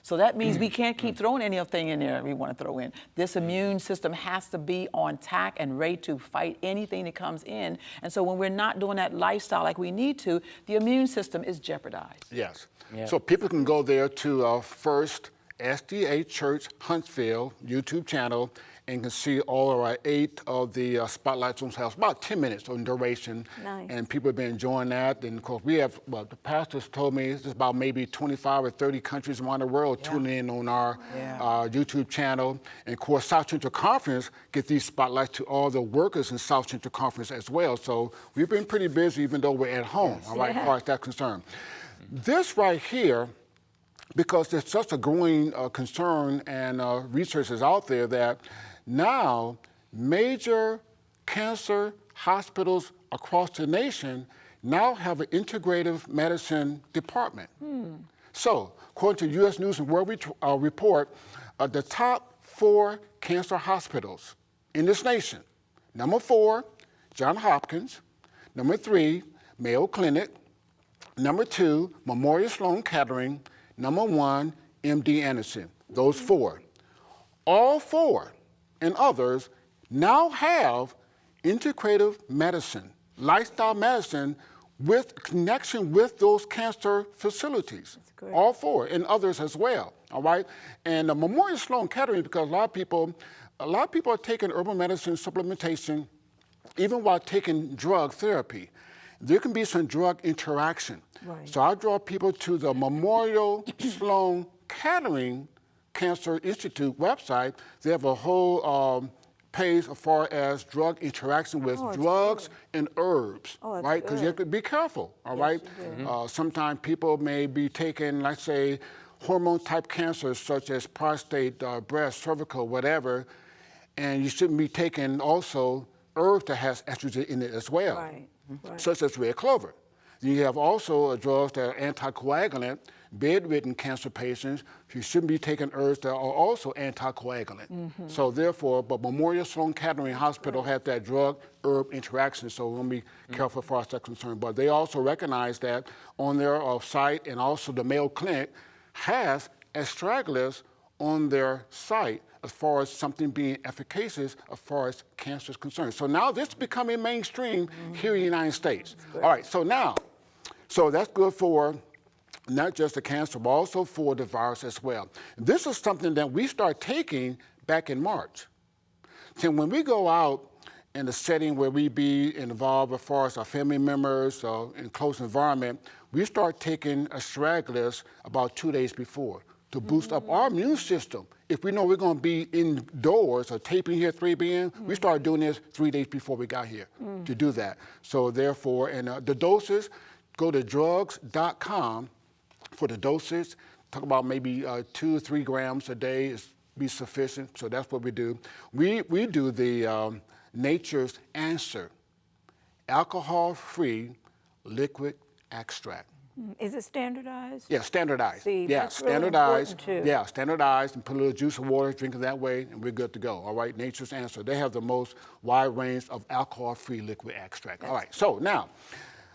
So that means we can't keep throwing anything in there we want to throw in. This immune system has to be on tack and ready to fight anything that comes in. And so when we're not doing that lifestyle like we need to, the immune system is jeopardized. Yes. So people can go there to First SDA Church Huntsville YouTube channel and can see all of our 8 of the spotlights on house, about 10 minutes in duration. Nice. And people have been enjoying that. And of course, we have, well, the pastors told me it's about maybe 25 or 30 countries around the world tuning in on our YouTube channel. And of course, South Central Conference get these spotlights to all the workers in South Central Conference as well. So we've been pretty busy even though we're at home, all right, as far as that's concerned. This right here, because there's such a growing concern and research is out there that now major cancer hospitals across the nation now have an integrative medicine department. So, according to U.S. News and World Report, the top 4 cancer hospitals in this nation, number 4, Johns Hopkins, number 3, Mayo Clinic, number 2, Memorial Sloan Kettering, number 1, MD Anderson. Those 4. All 4 and others now have integrative medicine, lifestyle medicine with connection with those cancer facilities. That's great. All 4 and others as well, all right? And Memorial Sloan Kettering, because a lot of people are taking herbal medicine supplementation even while taking drug therapy. There can be some drug interaction. Right. So I draw people to the Memorial Sloan Kettering Cancer Institute website, they have a whole page as far as drug interaction with drugs and herbs, right? Because you have to be careful, all right? Sometimes people may be taking, let's say, hormone-type cancers such as prostate, breast, cervical, whatever, and you shouldn't be taking also herbs that has estrogen in it as well, such as red clover. You have also drugs that are anticoagulant. Bedridden cancer patients, you shouldn't be taking herbs that are also anticoagulant. So therefore, but Memorial Sloan Kettering Hospital has that drug-herb interaction, so we'll be careful as far as that's concerned. But they also recognize that on their site, and also the Mayo Clinic has astragalus on their site as far as something being efficacious as far as cancer is concerned. So now this is becoming mainstream here in the United States. All right, so now, so that's good for not just the cancer, but also for the virus as well. This is something that we start taking back in March. So when we go out in the setting where we be involved as far as our family members in close environment, we start taking astragalus about 2 days before to boost up our immune system. If we know we're going to be indoors or taping here 3BN, we start doing this 3 days before we got here to do that. So therefore, and the doses, go to drugs.com for the doses. Talk about maybe 2 or 3 grams a day is be sufficient. So that's what we do. We do the Nature's Answer alcohol-free liquid extract. Is it standardized? Yeah, standardized. See, yeah, that's really standardized. important, too. Yeah, standardized, and put a little juice of water, drink it that way, and we're good to go. All right, Nature's Answer. They have the most wide range of alcohol-free liquid extract. All right, so now,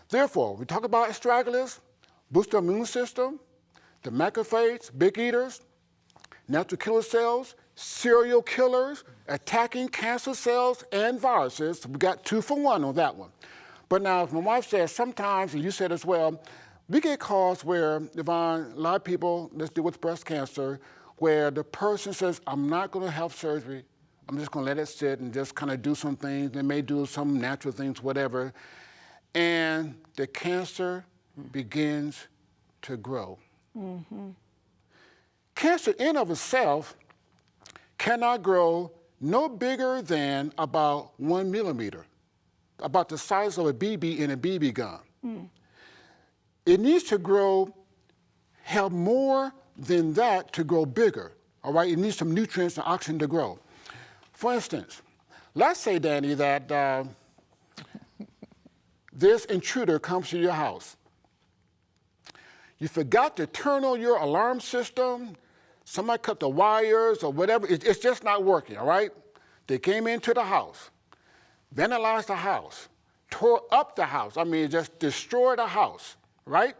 therefore, we talk about astragalus, boost the immune system, the macrophage, big eaters, natural killer cells, serial killers, attacking cancer cells and viruses. We got 2 for 1 on that one. But now, as my wife says, sometimes, and you said as well, we get calls where, Yvonne, a lot of people, let's deal with breast cancer, where the person says, I'm not going to have surgery. I'm just going to let it sit and just kind of do some things. They may do some natural things, whatever. And the cancer begins to grow. Cancer in of itself cannot grow no bigger than about 1 millimeter, about the size of a BB in a BB gun. It needs to grow, have more than that to grow bigger, all right? It needs some nutrients and oxygen to grow. For instance, let's say, Danny, that this intruder comes to your house. You forgot to turn on your alarm system, somebody cut the wires or whatever, it's just not working, all right? They came into the house, vandalized the house, tore up the house, just destroyed the house, right?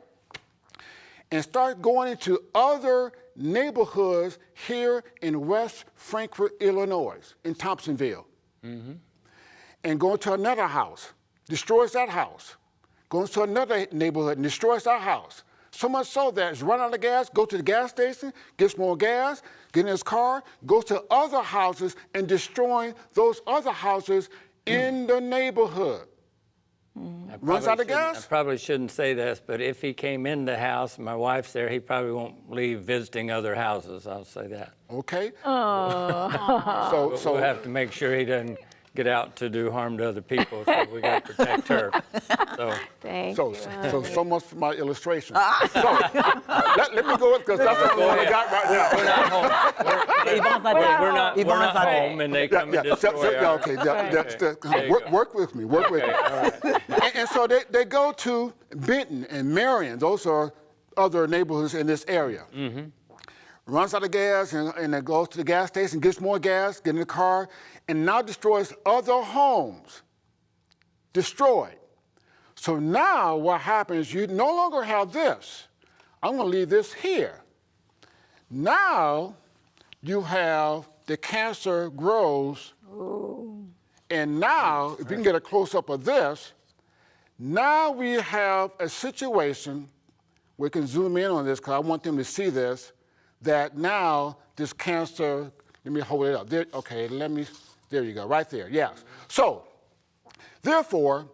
And start going into other neighborhoods here in West Frankfort, Illinois, in Thompsonville. And going to another house, destroys that house. Goes to another neighborhood and destroys that house. So much so that he's run out of gas, go to the gas station, gets more gas, get in his car, goes to other houses and destroying those other houses in the neighborhood. Runs out of gas? I probably shouldn't say this, but if he came in the house, my wife's there, he probably won't leave visiting other houses, I'll say that. Okay. So we'll have to make sure he doesn't get out to do harm to other people, so we got to protect her. So, Thank you. So much for my illustration. Let me go because that's the one I got right now. we're not home. We're not home, and they come and destroy our... Okay, work with me, work with me. All right. And so they go to Benton and Marion. Those are other neighborhoods in this area. Runs out of gas and then goes to the gas station, gets more gas, get in the car, and now destroys other homes. Destroyed. So now what happens, you no longer have this. I'm going to leave this here. Now you have the cancer grows. And now, if you can get a close-up of this, now we have a situation, we can zoom in on this because I want them to see this, that now this cancer, let me hold it up. There, okay, there you go, right there, yes. So, therefore,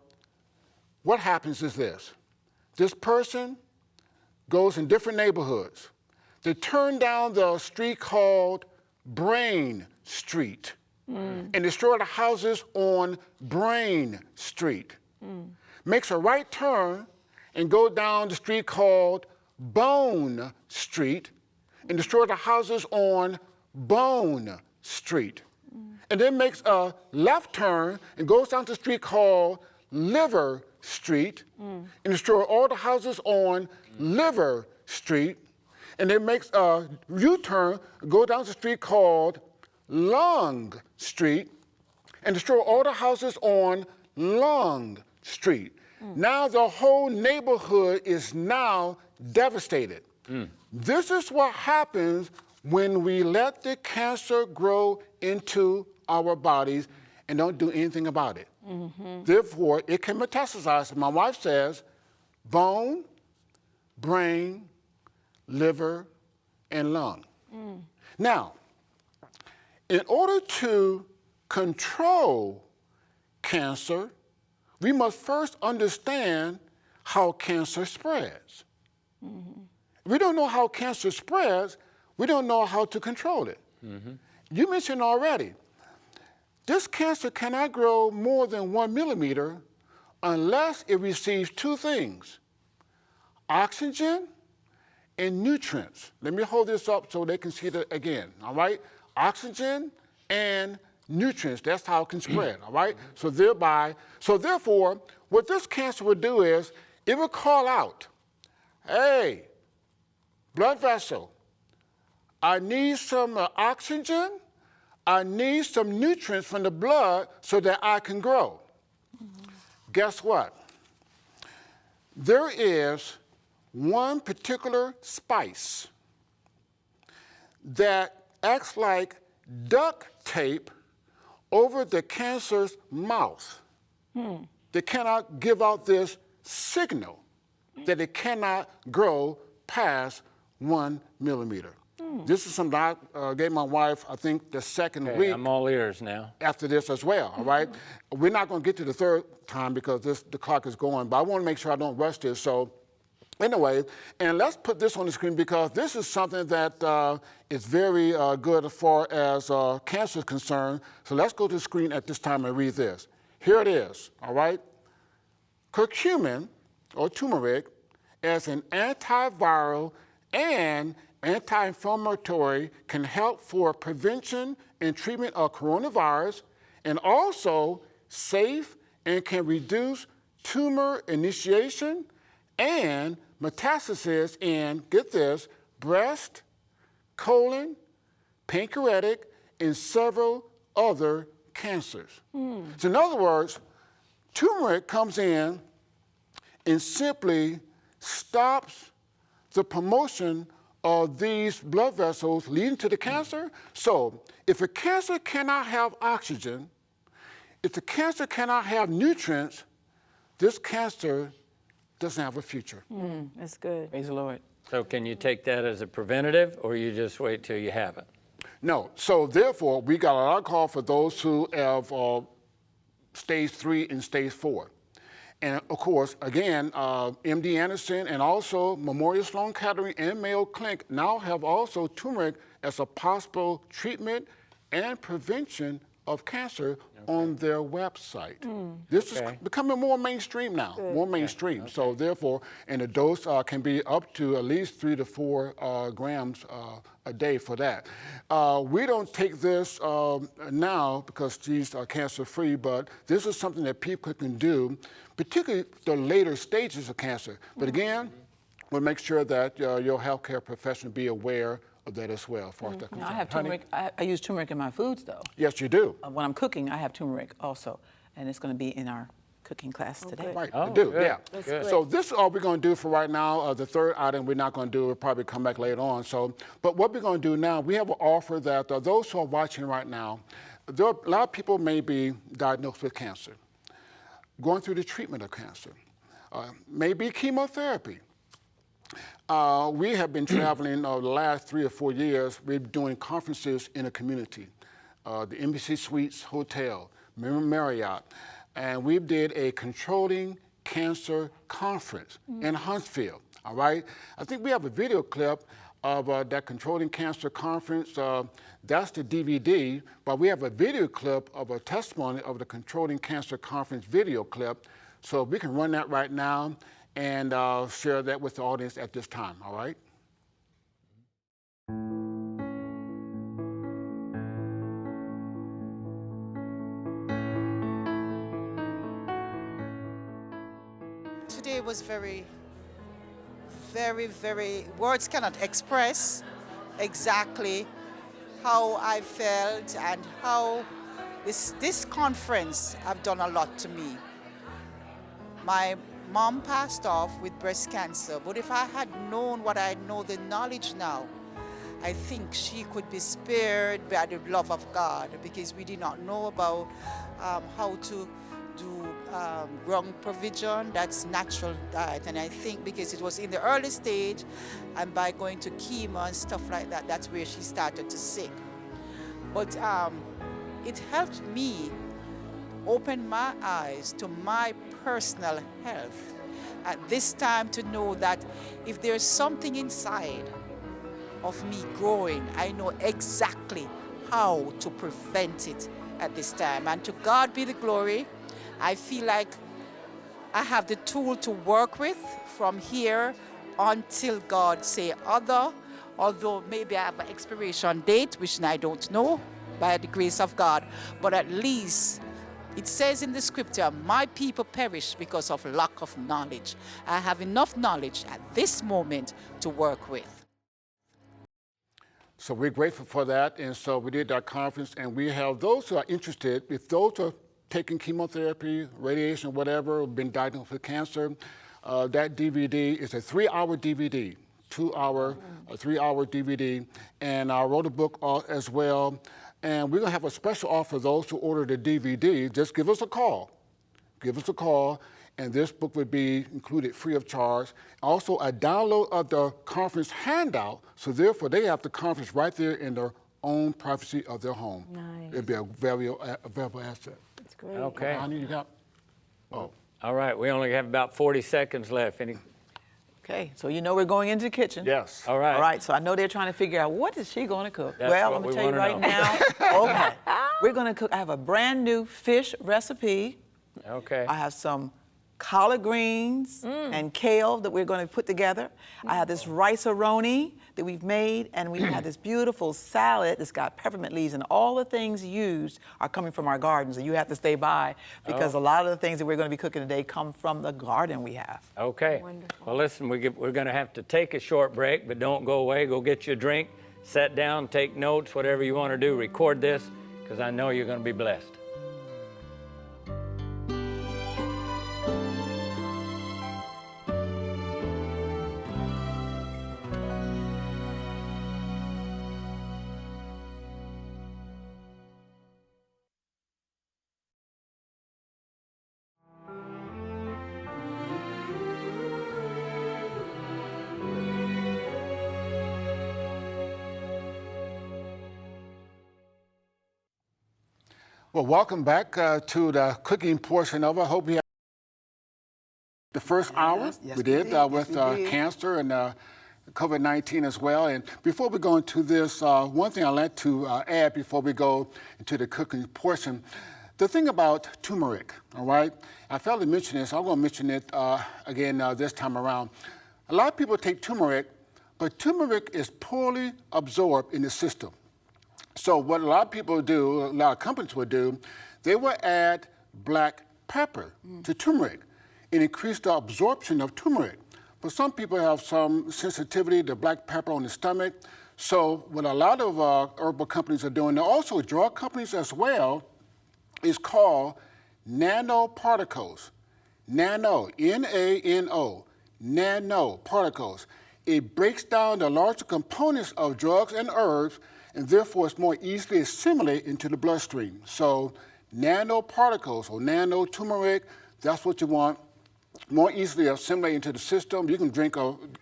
what happens is this. This person goes in different neighborhoods, They turned down the street called Brain Street and destroyed the houses on Brain Street. Makes a right turn and go down the street called Bone Street and destroy the houses on Bone Street. And then makes a left turn and goes down to the street called Liver Street and destroy all the houses on Liver Street. And then makes a U-turn, go down the street called Lung Street and destroy all the houses on Lung Street. Now the whole neighborhood is now devastated. This is what happens when we let the cancer grow into our bodies and don't do anything about it. Therefore, it can metastasize. My wife says bone, brain, liver, and lung. Now, in order to control cancer, we must first understand how cancer spreads. If we don't know how cancer spreads, we don't know how to control it. You mentioned already, this cancer cannot grow more than 1 millimeter unless it receives two things, oxygen and nutrients. Let me hold this up so they can see it again, all right? Oxygen and nutrients, that's how it can spread, all right? So therefore, what this cancer would do is, it would call out, hey, blood vessel, I need some oxygen, I need some nutrients from the blood so that I can grow. Guess what? There is one particular spice that acts like duct tape over the cancer's mouth. They cannot give out this signal that it cannot grow past 1 millimeter. This is something I gave my wife, I think, the second week. I'm all ears now. After this as well, all right? We're not going to get to the third time because the clock is going, but I want to make sure I don't rush this. So anyway, and let's put this on the screen because this is something that is very good as far as cancer is concerned. So let's go to the screen at this time and read this. Here it is, all right? Curcumin, or turmeric, as an antiviral and anti-inflammatory can help for prevention and treatment of coronavirus and also safe and can reduce tumor initiation and metastasis in, get this, breast, colon, pancreatic, and several other cancers. So in other words, turmeric comes in and simply stops the promotion of these blood vessels leading to the cancer. So if a cancer cannot have oxygen, if the cancer cannot have nutrients, this cancer doesn't have a future. That's good. Praise the Lord. So can you take that as a preventative, or you just wait till you have it? No, so therefore, we got a lot of call for those who have stage 3 and stage 4. And of course, again, MD Anderson and also Memorial Sloan Kettering and Mayo Clinic now have also turmeric as a possible treatment and prevention of cancer on their website. This is becoming more mainstream now, more mainstream. So therefore, and the dose can be up to at least 3 to 4 grams a day for that. We don't take this now because she's cancer-free, but this is something that people can do, particularly the later stages of cancer. But again, we'll make sure that your healthcare professional be aware of that as well. Now, I have turmeric. I use turmeric in my foods, though. Yes, you do. When I'm cooking, I have turmeric also, and it's going to be in our cooking class today. Right, I do, good. yeah. Good. So this is all we're going to do for right now. The third item we're not going to do. We'll probably come back later on. So, but what we're going to do now, we have an offer that those who are watching right now, there are, a lot of people may be diagnosed with cancer, going through the treatment of cancer, maybe chemotherapy. We have been traveling the last 3 or 4 years. We're doing conferences in the community, the Embassy Suites Hotel, Marriott, and we did a controlling cancer conference in Huntsville. All right, I think we have a video clip of that Controlling Cancer Conference. That's the DVD, but we have a video clip of a testimony of the Controlling Cancer Conference video clip. So we can run that right now and share that with the audience at this time, all right? Today was very, words cannot express exactly how I felt and how this conference have done a lot to me. My mom passed off with breast cancer, but if I had known what I know, the knowledge now, I think she could be spared by the love of God, because we did not know about how to do ground provision, that's natural diet. And I think because it was in the early stage, and by going to chemo and stuff like that, that's where she started to sick. But it helped me open my eyes to my personal health at this time, to know that if there's something inside of me growing, I know exactly how to prevent it at this time. And to God be the glory. I feel like I have the tool to work with from here until God say other, although maybe I have an expiration date, which I don't know, by the grace of God. But at least it says in the scripture, my people perish because of lack of knowledge. I have enough knowledge at this moment to work with. So we're grateful for that. And so we did that conference, and we have those who are interested, if those are taking chemotherapy, radiation, whatever, been diagnosed with cancer, that DVD is a 3-hour DVD, 3-hour DVD. And I wrote a book as well. And we're gonna have a special offer for those who order the DVD. Just give us a call. Give us a call, and this book would be included free of charge. Also, a download of the conference handout, so therefore they have the conference right there in their own privacy of their home. Nice. It'd be a valuable asset. That's great. Okay. Honey, you got? Oh. All right, we only have about 40 seconds left. Okay, so you know we're going into the kitchen. Yes. All right. All right, so I know they're trying to figure out, what is she going to cook? That's well, what I'm we going to tell you wanna right now. Okay, we're going to cook. I have a brand new fish recipe. Okay. I have some collard greens and kale that we're going to put together. I have this rice-a-roni that we've made, and we have this beautiful salad that's got peppermint leaves, and all the things used are coming from our gardens, and you have to stay by because a lot of the things that we're going to be cooking today come from the garden we have. Okay. Wonderful. Well, listen, we're going to have to take a short break, but don't go away. Go get you a drink, sit down, take notes, whatever you want to do. Record this, because I know you're going to be blessed. Well, welcome back to the cooking portion of it. I hope you had the first hour. Yes, we did with we did. cancer and COVID-19 as well. And before we go into this, one thing I'd like to add before we go into the cooking portion, the thing about turmeric, all right? I failed to mention this. I'm going to mention it again this time around. A lot of people take turmeric, but turmeric is poorly absorbed in the system. So what a lot of people do, a lot of companies would do, they will add black pepper to turmeric and increase the absorption of turmeric. But some people have some sensitivity to black pepper on the stomach. So what a lot of herbal companies are doing, and also drug companies as well, is called nanoparticles. Nano, N-A-N-O, nanoparticles. It breaks down the larger components of drugs and herbs, and therefore it's more easily assimilated into the bloodstream. So nanoparticles or nano turmeric, that's what you want. More easily assimilate into the system. You can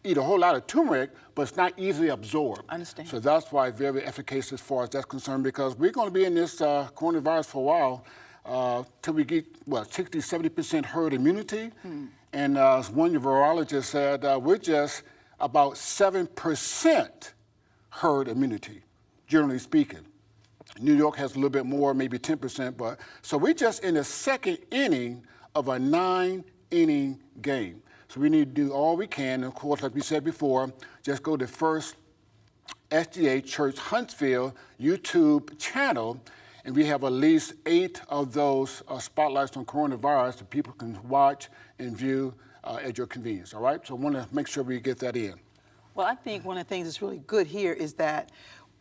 eat a whole lot of turmeric, but it's not easily absorbed. I understand. So that's why it's very efficacious as far as that's concerned, because we're going to be in this coronavirus for a while till we get, 60, 70% herd immunity. And as one virologist said, we're just about 7% herd immunity, generally speaking. New York has a little bit more, maybe 10%, but so we're just in the second inning of a 9-inning game. So we need to do all we can. And of course, like we said before, just go to First SDA Church Huntsville YouTube channel, and we have at least 8 of those spotlights on coronavirus that people can watch and view at your convenience, all right? So I want to make sure we get that in. Well, I think one of the things that's really good here is that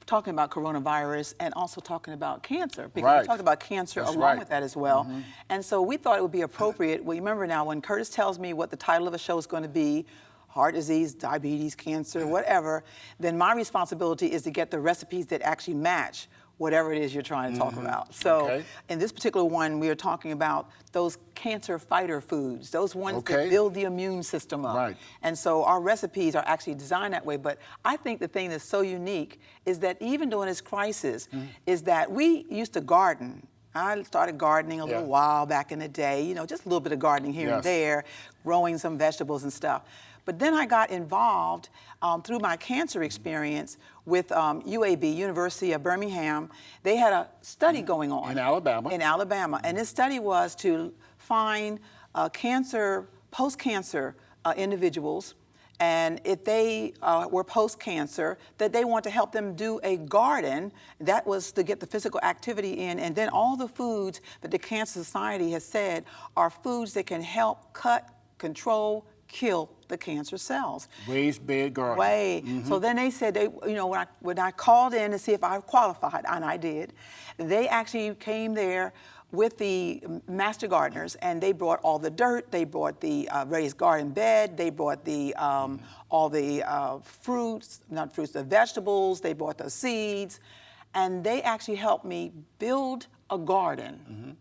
talking about coronavirus and also talking about cancer, because we talked about cancer along with that as well. And so we thought it would be appropriate. Well, you remember now when Curtis tells me what the title of a show is going to be, heart disease, diabetes, cancer, whatever, then my responsibility is to get the recipes that actually match whatever it is you're trying to talk about. So in this particular one, we are talking about those cancer fighter foods, those ones that build the immune system up. And so our recipes are actually designed that way. But I think the thing that's so unique is that even during this crisis, is that we used to garden. I started gardening a little while back in the day, you know, just a little bit of gardening here and there, growing some vegetables and stuff. But then I got involved through my cancer experience with UAB, University of Birmingham. They had a study going on. In Alabama. In Alabama. And this study was to find post-cancer individuals, and if they were post-cancer, that they want to help them do a garden. That was to get the physical activity in, and then all the foods that the Cancer Society has said are foods that can help cut, control, kill the cancer cells. Raised bed garden. So then they said, you know, when I called in to see if I qualified, and I did, they actually came there with the master gardeners, and they brought all the dirt, they brought the raised garden bed, they brought the all the the vegetables, they brought the seeds, and they actually helped me build a garden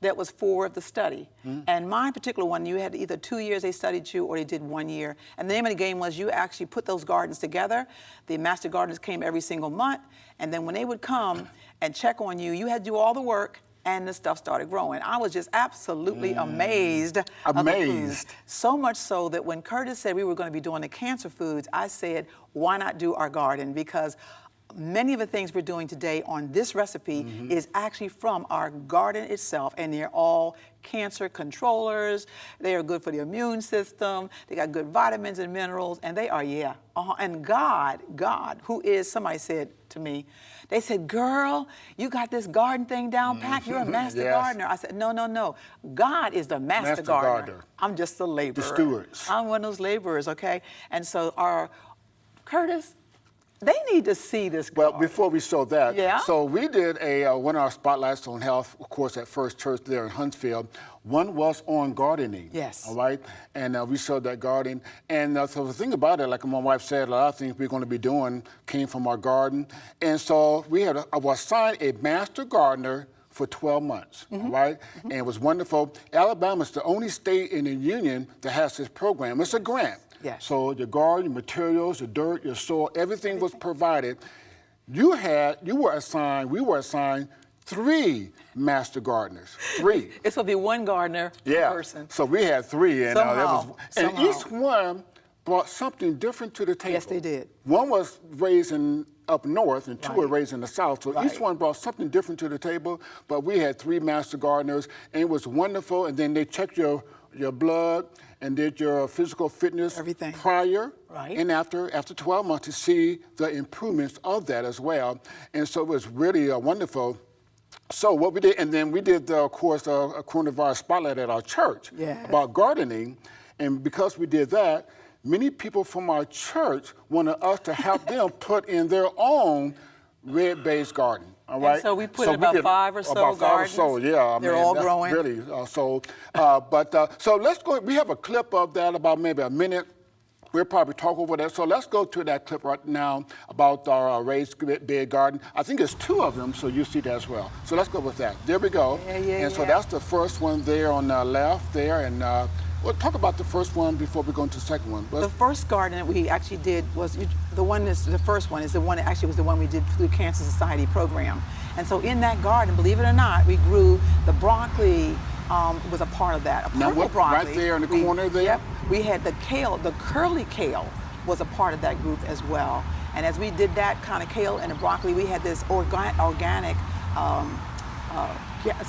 that was for the study. And my particular one, you had either 2 years they studied you or they did 1 year. And the name of the game was you actually put those gardens together. The master gardeners came every single month, and then when they would come and check on you, you had to do all the work, and the stuff started growing. I was just absolutely amazed. Amazed. So much so that when Curtis said we were going to be doing the cancer foods, I said, why not do our garden? Because many of the things we're doing today on this recipe is actually from our garden itself, and they're all cancer controllers. They are good for the immune system. They got good vitamins and minerals, and they are, and God, who is, somebody said to me, they said, girl, you got this garden thing down pat. You're a master gardener. I said, no. God is the master gardener. I'm just the laborer. The stewards. I'm one of those laborers, okay? And so our, Curtis, they need to see this garden. Well, before we show that, so we did one of our spotlights on health, of course, at First Church there in Huntsville. One was on gardening. Yes. All right, and we showed that garden. And so the thing about it, like my wife said, a lot of things we're going to be doing came from our garden. And so we had I was assigned a master gardener for 12 months, all right? And it was wonderful. Alabama's the only state in the union that has this program. It's a grant. Yes. So your garden, your materials, your dirt, your soil, everything was provided. We were assigned 3 master gardeners. 3. It's going to be one gardener per person. So we had 3, and Somehow. each one brought something different to the table. Yes, they did. One was raised up north, and 2 were raised in the south. So each one brought something different to the table. But we had 3 master gardeners, and it was wonderful. And then they checked your blood and did your physical fitness prior and after 12 months to see the improvements of that as well. And so it was really wonderful. So what we did, and then we did, of course, a coronavirus spotlight at our church about gardening. And because we did that, many people from our church wanted us to help them put in their own red-based garden. All right. And so we put about 5 or so gardens. About 5 or so, yeah. They're all growing. Really. So let's go. We have a clip of that, about maybe a minute. We'll probably talk over that. So let's go to that clip right now about our raised bed garden. I think there's 2 of them, so you see that as well. So let's go with that. There we go. So that's the first one there on the left there, and we'll talk about the first one before we go into the second one. The first garden that we actually did was the first one is the one that actually was the one we did through the Cancer Society program. And so in that garden, believe it or not, we grew the broccoli. Was a part of that. A purple broccoli. Right there in the corner there? Yep. We had the kale, the curly kale, was a part of that group as well. And as we did that kind of kale and the broccoli, we had this organic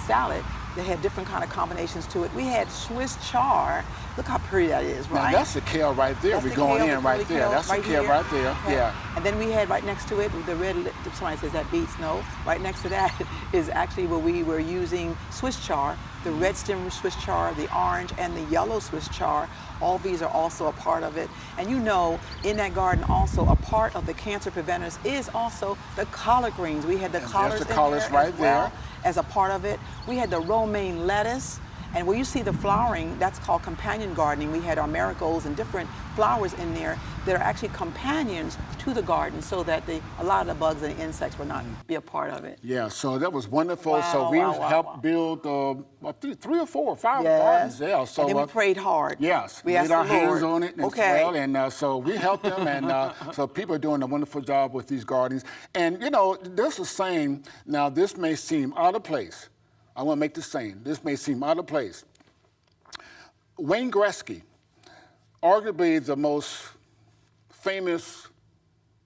salad that had different kind of combinations to it. We had Swiss chard. Look how pretty that is, right? Now that's the kale right there. We're going in right there. That's the kale right there. Okay. Yeah. And then we had right next to it the red. Somebody says that beets. No. Right next to that is actually where we were using Swiss chard, the red stem Swiss chard, the orange, and the yellow Swiss chard. All these are also a part of it. And you know, in that garden also, a part of the cancer preventers is also the collard greens. We had the collards in there right as well as a part of it. We had the romaine lettuce. And where you see the flowering, that's called companion gardening. We had our marigolds and different flowers in there that are actually companions to the garden so that a lot of the bugs and the insects will not be a part of it. Yeah, so that was wonderful. Wow, so we wow, helped build 3 or 4 or 5 gardens there. So, and then we prayed hard. Yes, we laid asked our the Lord. hands on it as well. And so we helped them. And so people are doing a wonderful job with these gardens. And, you know, there's a saying, now this may seem out of place. I want to make this saying. This may seem out of place. Wayne Gretzky, arguably the most famous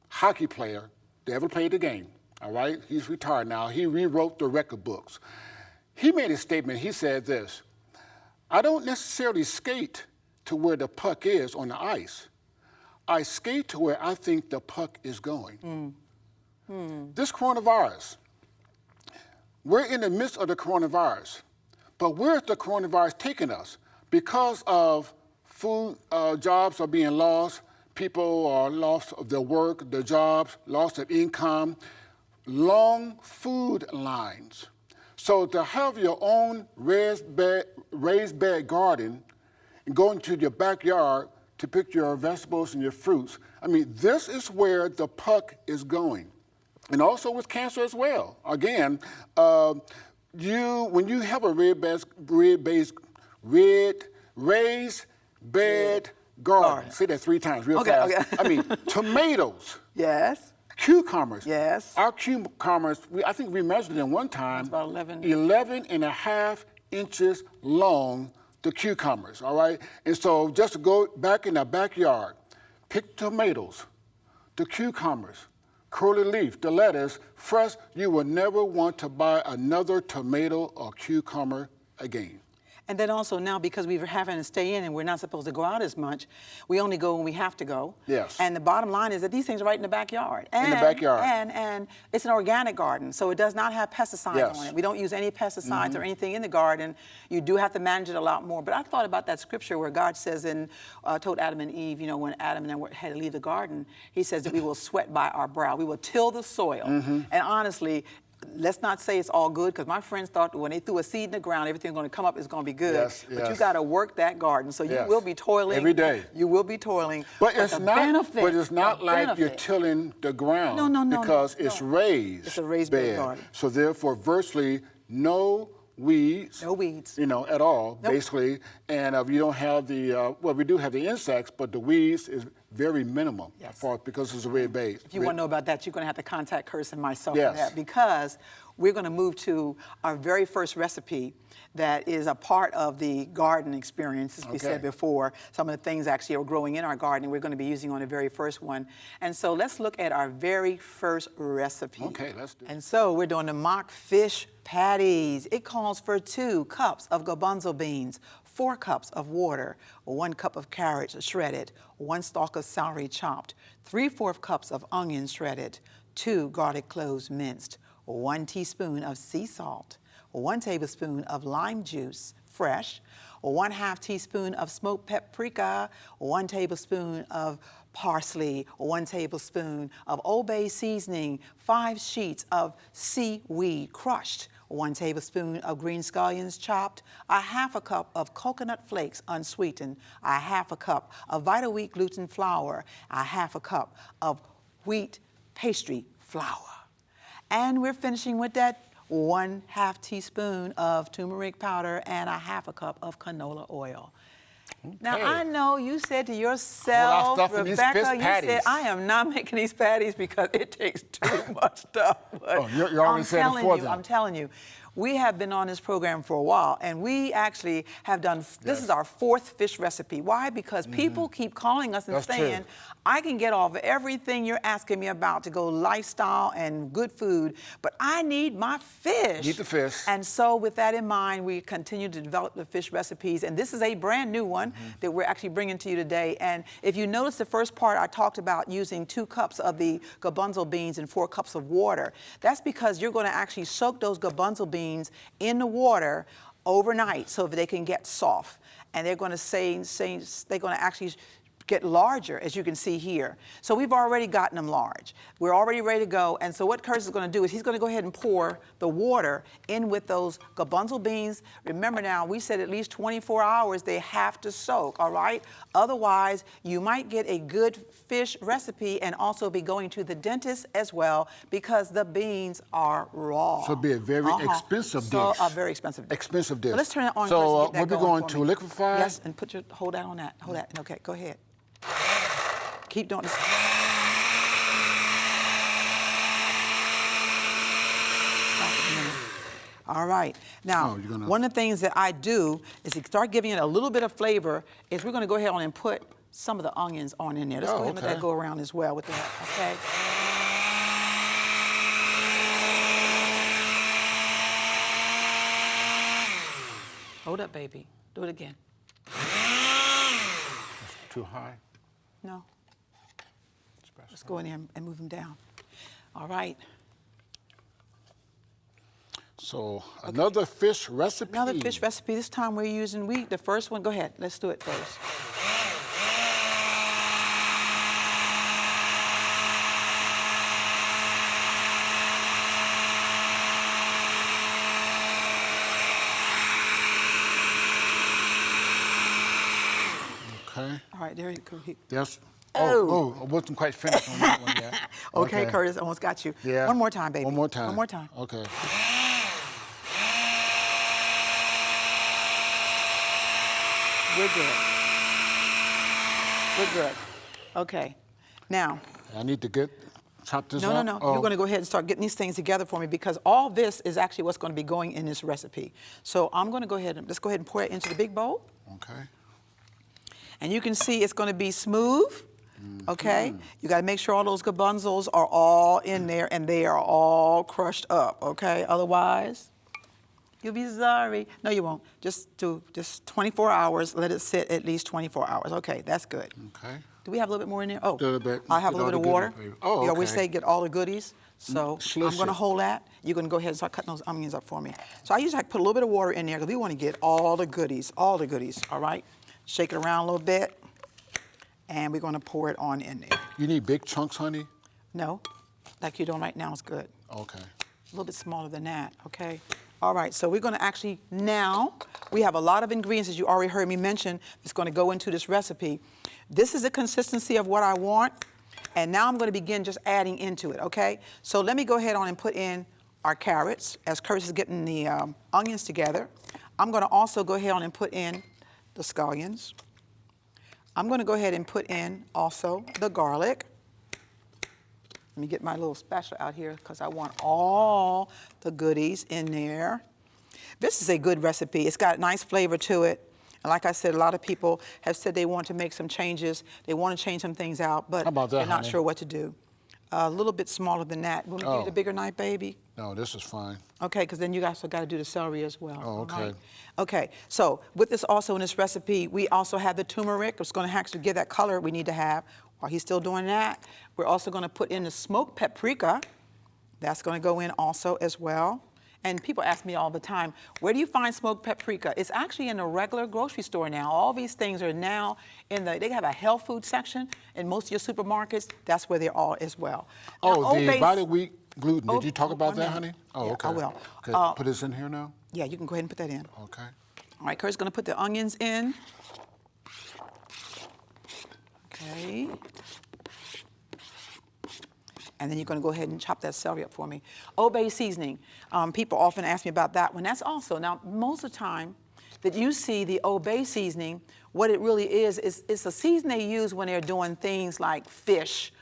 hockey player to ever play the game, all right? He's retired now. He rewrote the record books. He made a statement. He said this, I don't necessarily skate to where the puck is on the ice. I skate to where I think the puck is going. This coronavirus, we're in the midst of the coronavirus, but where's the coronavirus taking us? Because of food jobs are being lost, people are lost of their work, their jobs, loss of income, long food lines. So to have your own raised bed garden and go into your backyard to pick your vegetables and your fruits, I mean, this is where the puck is going. And also with cancer as well. Again, when you have a raised bed garden. Say that 3 times real fast. Okay. I mean, tomatoes. Yes. Cucumbers. Yes. Our cucumbers, I think we measured them one time. It's about 11 and a half inches long, the cucumbers, all right? And so just to go back in the backyard, pick tomatoes, the cucumbers, curly leaf, the lettuce, fresh. You will never want to buy another tomato or cucumber again. And then also now, because we're having to stay in and we're not supposed to go out as much, we only go when we have to go. Yes. And the bottom line is that these things are right in the backyard. In the backyard. And it's an organic garden, so it does not have pesticides on it. We don't use any pesticides or anything in the garden. You do have to manage it a lot more. But I thought about that scripture where God says told Adam and Eve, you know, when Adam and Eve had to leave the garden, he says that we will sweat by our brow. We will till the soil. And honestly, let's not say it's all good, because my friends thought when they threw a seed in the ground, everything's going to come up, it's going to be good. Yes, but you got to work that garden, so you will be toiling every day. You will be toiling. But it's not like you're benefit. tilling the ground. No, because it's raised. It's a raised bed garden. So therefore, virtually no weeds. No weeds. You know, at all, basically. And you don't have the, well, we do have the insects, but the weeds is very minimal because it's a red base. If you want to know about that, you're going to have to contact Curtis and myself Yes. for that, because we're going to move to our very first recipe that is a part of the garden experience, as we said before. Some of the things actually are growing in our garden we're going to be using on the very first one. And so let's look at our very first recipe. Okay, let's do it. And so we're doing the mock fish patties. It calls for 2 cups of garbanzo beans, 4 cups of water, 1 cup of carrots shredded, 1 stalk of celery chopped, 3/4 cups of onions shredded, 2 garlic cloves minced, 1 teaspoon of sea salt, 1 tablespoon of lime juice, fresh, 1/2 teaspoon of smoked paprika, 1 tablespoon of parsley, 1 tablespoon of Old Bay seasoning, 5 sheets of seaweed crushed, 1 tablespoon of green scallions chopped, 1/2 cup of coconut flakes unsweetened, 1/2 cup of Vita Wheat gluten flour, 1/2 cup of wheat pastry flour. And we're finishing with that 1/2 teaspoon of turmeric powder and 1/2 cup of canola oil. Now, I know you said to yourself, Rebecca, you said, I am not making these patties because it takes too much stuff. But you already said it for them. I'm telling you, we have been on this program for a while, and we actually have done, this is our 4th fish recipe. Why? Because people keep calling us and That's saying, true. I can get off of everything you're asking me about to go lifestyle and good food, but I need my fish. Need the fish. And so with that in mind, we continue to develop the fish recipes, and this is a brand new one that we're actually bringing to you today. And if you notice the first part, I talked about using 2 cups of the garbanzo beans and 4 cups of water. That's because you're going to actually soak those garbanzo beans in the water overnight so that they can get soft. And they're going to they're going to actually get larger, as you can see here. So we've already gotten them large. We're already ready to go. And so what Curtis is going to do is he's going to go ahead and pour the water in with those garbanzo beans. Remember now, we said at least 24 hours they have to soak, all right? Otherwise, you might get a good fish recipe and also be going to the dentist as well because the beans are raw. So it'd be a very expensive dish. So a very expensive dish. Expensive dish. So let's turn it on. So Curtis, and get that we'll be going for to me. liquefy? Yes, and hold that on that. Hold that. Okay, go ahead. Keep doing this. All right. Now, one of the things that I do is to start giving it a little bit of flavor is we're going to go ahead on and put some of the onions on in there. Let's go ahead and let that go around as well with that, okay? Hold up, baby. Do it again. Too high? No. Let's go in there and move them down. All right. So another fish recipe. Another fish recipe. This time we're using the first one. Go ahead. Let's do it first. Okay. All right, there you go. Yes. Oh, I wasn't quite finished on that one yet. Okay, Curtis, almost got you. Yeah. One more time, baby. One more time. One more time. Okay. We're good. We're good. Okay. Now. I need to chop this No, up? no, no. You're going to go ahead and start getting these things together for me because all this is actually what's going to be going in this recipe. So I'm going to go ahead and let's go ahead and pour it into the big bowl. Okay. And you can see it's going to be smooth. Okay, you got to make sure all those garbanzos are all in there and they are all crushed up. Okay, otherwise you'll be sorry. No, you won't. Just 24 hours. Let it sit at least 24 hours. Okay, that's good. Okay. Do we have a little bit more in there? Oh, A little bit. I have a little bit of water. Oh, You always okay. say get all the goodies. So I'm going to hold that. You're going to go ahead and start cutting those onions up for me. So I usually put a little bit of water in there because we want to get all the goodies. All right? Shake it around a little bit. And we're going to pour it on in there. You need big chunks, honey? No, like you're doing right now is good. Okay. A little bit smaller than that, okay? All right, so we're going to actually now, we have a lot of ingredients, as you already heard me mention, that's going to go into this recipe. This is the consistency of what I want, and now I'm going to begin just adding into it, okay? So let me go ahead on and put in our carrots, as Curtis is getting the onions together. I'm going to also go ahead on and put in the scallions. I'm going to go ahead and put in also the garlic. Let me get my little spatula out here because I want all the goodies in there. This is a good recipe. It's got a nice flavor to it. And like I said, a lot of people have said they want to make some changes. They want to change some things out, but they're not sure what to do. A little bit smaller than that. Want me to give you the bigger knife, baby? No, this is fine. Okay, because then you also got to do the celery as well. Oh, okay. Right? Okay, so with this also in this recipe, we also have the turmeric. It's going to actually give that color we need to have. While he's still doing that, we're also going to put in the smoked paprika. That's going to go in also as well. And people ask me all the time, where do you find smoked paprika? It's actually in a regular grocery store now. All these things are now they have a health food section in most of your supermarkets. That's where they're all as well. Oh, now, the body wheat gluten. Did you talk about that, minute. honey? Oh, Yeah, okay. I will. Okay, put this in here now? Yeah, you can go ahead and put that in. Okay. All right, Kurt's going to put the onions in. Okay. And then you're going to go ahead and chop that celery up for me. Old Bay seasoning. People often ask me about that one. That's also, now, most of the time that you see the Old Bay seasoning, what it really is it's a season they use when they're doing things like fish,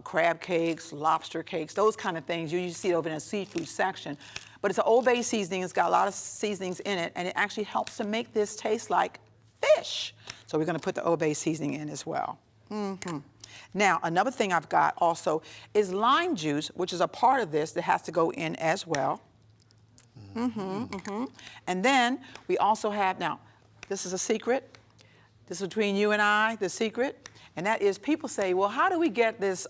crab cakes, lobster cakes, those kind of things. You see it over in the seafood section. but it's an Old Bay seasoning. It's got a lot of seasonings in it, and it actually helps to make this taste like fish. So we're going to put the Old Bay seasoning in as well. Now, another thing I've got also is lime juice, which is a part of this that has to go in as well. And then we also have, now, this is a secret. This is between you and I, the secret. And that is, people say, well, how do we get this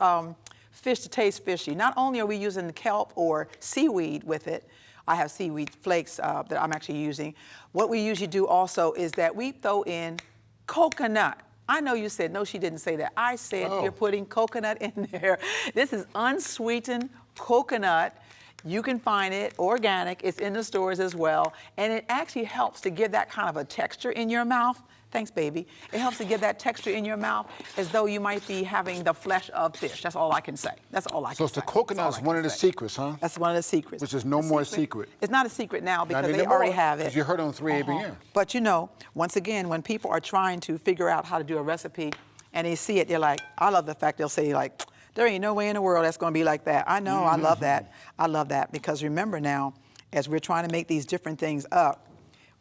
fish to taste fishy? Not only are we using the kelp or seaweed with it, I have seaweed flakes that I'm actually using. What we usually do also is that we throw in coconut. I know you said, no, she didn't say that. I said you're putting coconut in there. This is unsweetened coconut. You can find it organic. It's in the stores as well. And it actually helps to give that kind of a texture in your mouth. Thanks, baby. It helps to give that texture in your mouth as though you might be having the flesh of fish. That's all I can say. That's all I can say. So it's the coconut is one of the secrets, huh? That's one of the secrets. Which is no more secret. It's not a secret now because they already have it. Because you heard on 3ABN. But you know, once again, when people are trying to figure out how to do a recipe and they see it, they're like, I love the fact they'll say like, there ain't no way in the world that's going to be like that. I know, I love that. I love that because remember now, as we're trying to make these different things up,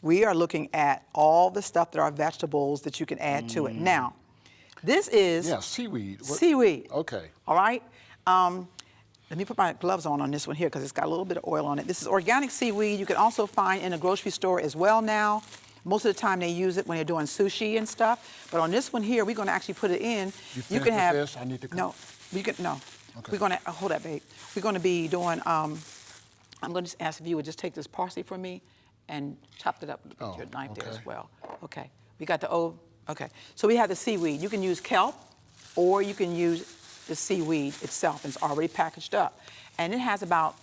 we are looking at all the stuff that are vegetables that you can add to it. Now, this is... Yeah, seaweed. Seaweed. Okay. All right? Let me put my gloves on this one here because it's got a little bit of oil on it. This is organic seaweed. You can also find in a grocery store as well now. Most of the time they use it when they're doing sushi and stuff. But on this one here, we're going to actually put it in. You can have... This? I need to... No. We can, no. Okay. We're going to... hold that, babe. We're going to be doing... I'm going to just ask if you would just take this parsley for me and chopped it up with your knife there as well. Okay, we got the old, okay. So we have the seaweed. You can use kelp or you can use the seaweed itself. It's already packaged up. And it has about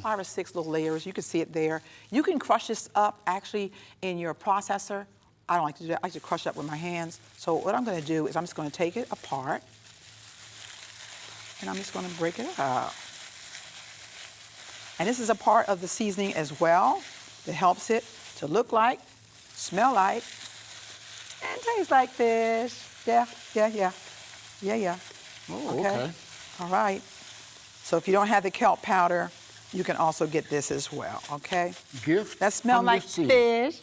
5 or 6 little layers. You can see it there. You can crush this up actually in your processor. I don't like to do that. I like to crush it up with my hands. So what I'm gonna do is I'm just gonna take it apart and I'm just gonna break it up. And this is a part of the seasoning as well. That helps it to look like, smell like, and taste like fish. Yeah. Oh, okay. All right. So if you don't have the kelp powder, you can also get this as well, okay? Gift that smells like fish.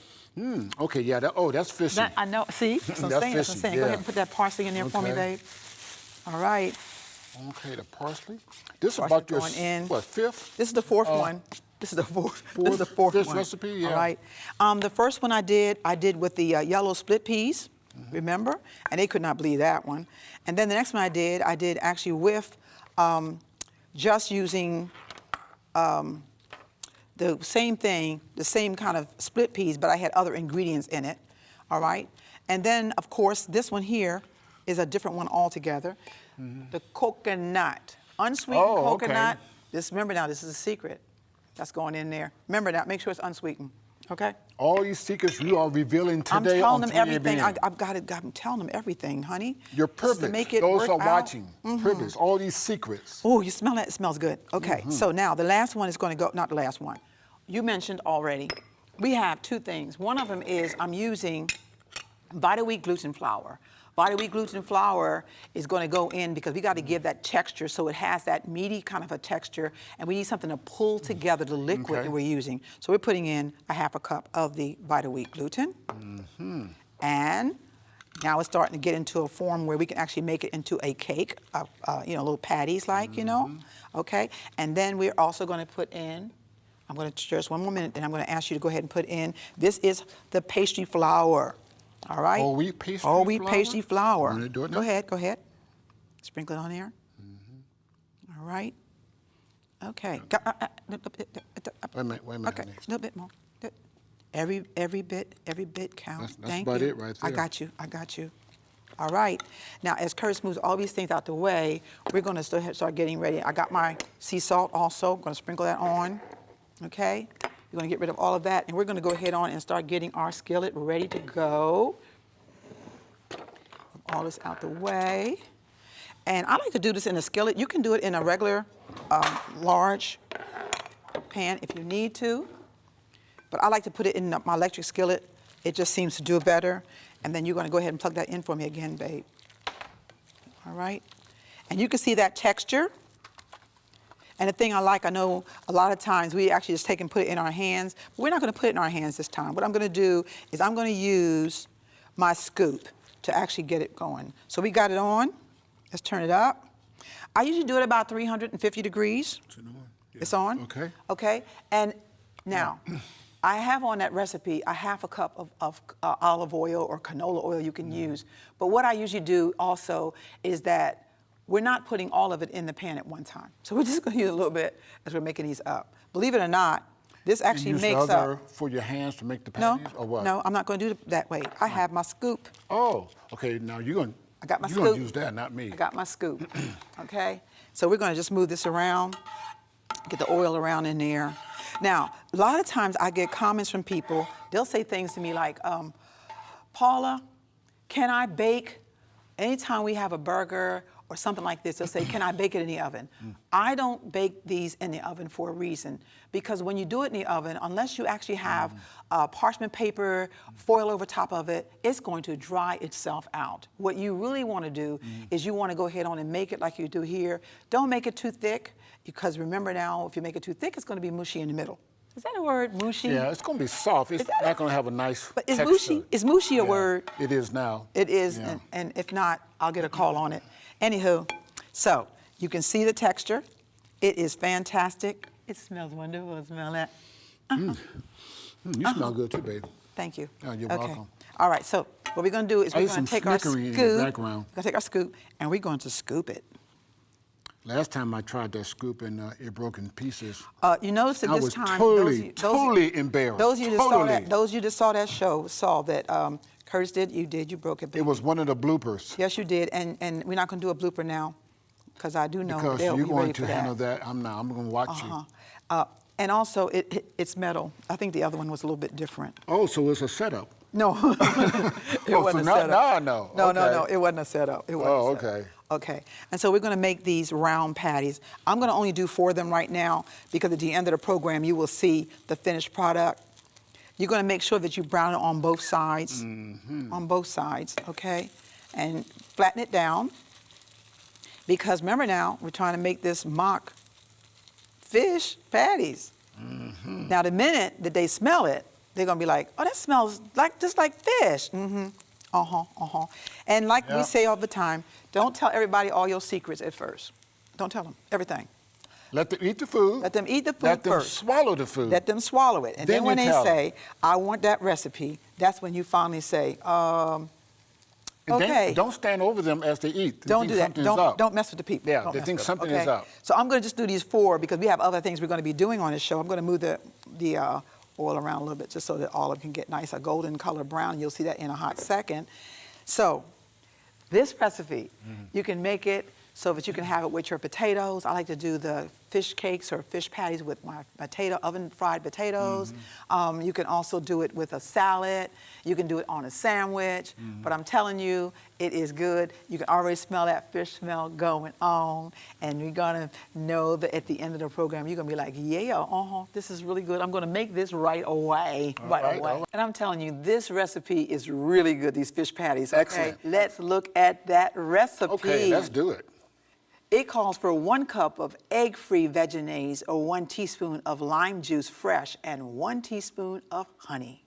Okay, yeah, that's fishy. I know, see? That's what I'm saying. That's what I'm saying. Yeah. Go ahead and put that parsley in there for me, babe. All right. Okay, the parsley. This is Parsley about your, going in. what, 5th? This is the 4th one. This is the fourth fish one. recipe, yeah. All right. The first one I did with the yellow split peas, remember? And they could not believe that one. And then the next one I did actually with just using the same thing, the same kind of split peas, but I had other ingredients in it, all right? And then, of course, this one here is a different one altogether. The coconut, unsweetened coconut. Okay. Remember now, this is a secret. That's going in there. Remember that, make sure it's unsweetened, okay? All these secrets you are revealing today I'm telling them 3ABN. everything. I'm telling them everything, honey. You're privileged. To make it Those work are out. watching. Privileged. All these secrets. Oh, you smell that? It smells good. Okay, so now the last one is going to go, not the last one. You mentioned already, we have 2 things. One of them is I'm using Vita-Wheat gluten flour. Vita-Wheat gluten flour is going to go in because we got to give that texture so it has that meaty kind of a texture, and we need something to pull together the liquid that we're using. So we're putting in a ½ cup of the Vita-Wheat gluten. And now it's starting to get into a form where we can actually make it into a cake, little patties like, okay? And then we're also going to put in, I'm going to just 1 more minute, and I'm going to ask you to go ahead and put in, this is the pastry flour. All right. Whole wheat pastry flour? Whole wheat pastry flour. Want to do it now? Go ahead. Sprinkle it on there. All right. Okay. Wait a minute. Okay, a little bit more. Every bit counts. That's Thank about you. it right there. I got you. All right. Now, as Curtis moves all these things out the way, we're going to start getting ready. I got my sea salt also. I'm going to sprinkle that on. Okay. We're going to get rid of all of that, and we're going to go ahead on and start getting our skillet ready to go. All this out the way. And I like to do this in a skillet. You can do it in a regular large pan if you need to, but I like to put it in my electric skillet. It just seems to do it better. And then you're going to go ahead and plug that in for me again, babe. All right. And you can see that texture. And the thing I like, I know a lot of times we actually just take and put it in our hands. But we're not going to put it in our hands this time. What I'm going to do is I'm going to use my scoop to actually get it going. So we got it on. Let's turn it up. I usually do it about 350 degrees. It's on? Okay. Okay. And now, I have on that recipe a half a cup of olive oil or canola oil you can use. But what I usually do also is that we're not putting all of it in the pan at one time. So we're just going to use a little bit as we're making these up. Believe it or not, this actually use makes the other up. for your hands to make the patties, or what? No, I'm not going to do it that way. I have my scoop. Oh, okay. Now you're going. I got my You're scoop. going to use that, not me. I got my scoop. Okay. So we're going to just move this around, get the oil around in there. Now, a lot of times I get comments from people. They'll say things to me like, Paula, can I bake? Anytime we have a burger or something like this, they'll say, can I bake it in the oven? I don't bake these in the oven for a reason. Because when you do it in the oven, unless you actually have parchment paper, foil over top of it, it's going to dry itself out. What you really want to do is you want to go ahead on and make it like you do here. Don't make it too thick, because remember now, if you make it too thick, it's going to be mushy in the middle. Is that a word, mushy? Yeah, it's going to be soft. It's not going to have a nice But is texture. mushy a word? It is now. It is, Yeah. and if not, I'll get a call on it. Anywho, so you can see the texture. It is fantastic. It smells wonderful. Smell that. You smell good too, baby. Thank you. Oh, you're okay. welcome. All right, so what we're going to do is I we're hear going to some take our snickery scoop. in the background. We're going to take our scoop, and we're going to scoop it. Last time I tried that scoop and it broke in pieces. You notice that I this was time, totally embarrassed. Those of you that Totally. saw that, those of you that saw that show saw that Curtis did. You broke it. It was one of the bloopers. Yes, you did, and we're not going to do a blooper now, because I do know Because they'll you're be going ready to for handle that. that. I'm not. I'm going to watch you. And also, it's metal. I think the other one was a little bit different. Oh, so it's a setup. No, it Oh, wasn't so a setup. No. No, Okay. it wasn't a setup. It wasn't Oh, a setup. okay. Okay, and so we're going to make these round patties. I'm going to only do 4 of them right now, because at the end of the program, you will see the finished product. You're going to make sure that you brown it on both sides, on both sides, okay? And flatten it down, because remember now, we're trying to make this mock fish patties. Now, the minute that they smell it, they're going to be like, oh, that smells just like fish. And like we say all the time, don't tell everybody all your secrets at first. Don't tell them everything. Let them eat the food. Let them eat the food Let them first. swallow the food. Let them swallow it. And Then then when you they tell say, I want that recipe, that's when you finally say, And okay. then don't stand over them as they eat. They Don't think do that. something's up. Don't mess with the people. Yeah, Don't they mess think with them, something is okay? up. So I'm going to just do these 4, because we have other things we're going to be doing on this show. I'm going to move the oil around a little bit, just so that all of them can get nice, a golden color brown. You'll see that in a hot second. So this recipe, you can make it so that you can have it with your potatoes. I like to do the fish cakes or fish patties with my oven-fried potatoes. You can also do it with a salad. You can do it on a sandwich. But I'm telling you, it is good. You can already smell that fish smell going on. And you're going to know that at the end of the program, you're going to be like, yeah, this is really good. I'm going to make this right away. Right away. And I'm telling you, this recipe is really good, these fish patties. Okay? Excellent. Let's look at that recipe. Okay, let's do it. It calls for 1 cup of egg-free vegetables, or 1 teaspoon of lime juice fresh, and 1 teaspoon of honey.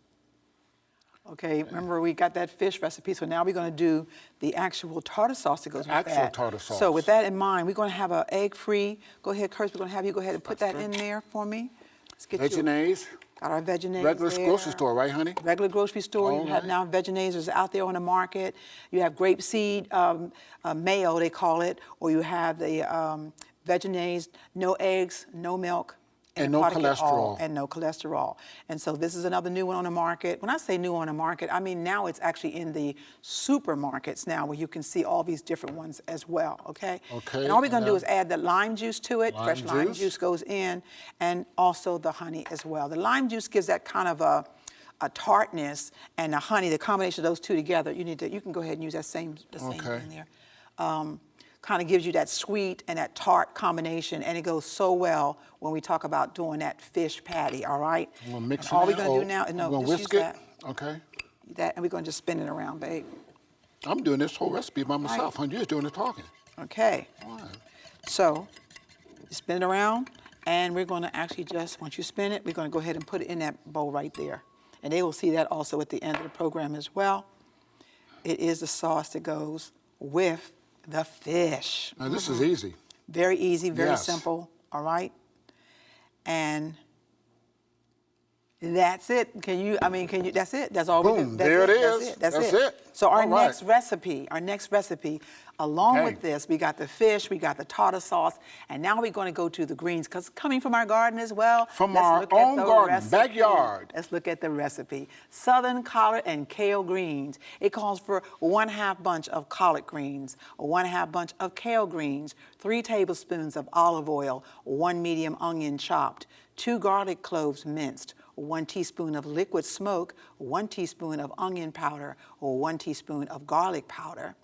Okay, remember we got that fish recipe, so now we're going to do the actual tartar sauce that goes with that. Actual tartar sauce. So with that in mind, we're going to have an egg-free. Go ahead, Curtis, we're going to have you go ahead and put that in there for me. Let's get Vegetables. Got our vegetables Regular there. grocery store, right, honey? Regular grocery store. All You have right. now vegetables out there on the market. You have grapeseed mayo, they call it, or you have the vegetables, no eggs, no milk. And no product at all, cholesterol. and no cholesterol. And so this is another new one on the market. When I say new on the market, I mean now it's actually in the supermarkets now, where you can see all these different ones as well, okay? Okay, And all we're going to do now- is add the lime juice to it. Fresh Lime lime juice. juice goes in, and also the honey as well. The lime juice gives that kind of a tartness, and the honey, the combination of those two together, you can go ahead and use that same Okay. thing in there. Kind of gives you that sweet and that tart combination, and it goes so well when we talk about doing that fish patty, all right? I'm going to mix it All we're in. going to do now is, I'm going to just whisk use it. Okay. that, and we're going to just spin it around, babe. I'm doing this whole recipe by myself, honey. You're just doing the talking. Okay, All right. so spin it around, and we're going to actually just, once you spin it, we're going to go ahead and put it in that bowl right there. And they will see that also at the end of the program as well. It is the sauce that goes with the fish. Now, this is easy. Very easy, very Yes. simple, all right? And that's it. That's it. That's all we Boom, do. there it That's is. it. That's That's it. it. So our All right. next recipe, along Okay. with this, we got the fish, we got the tartar sauce, and now we're going to go to the greens, because coming from our garden as well. From let's our look at own the garden, recipe. backyard. Let's look at the recipe. Southern collard and kale greens. It calls for 1/2 bunch of collard greens, 1/2 bunch of kale greens, 3 tablespoons of olive oil, 1 medium onion chopped, 2 garlic cloves minced, 1 teaspoon of liquid smoke, 1 teaspoon of onion powder, or 1 teaspoon of garlic powder,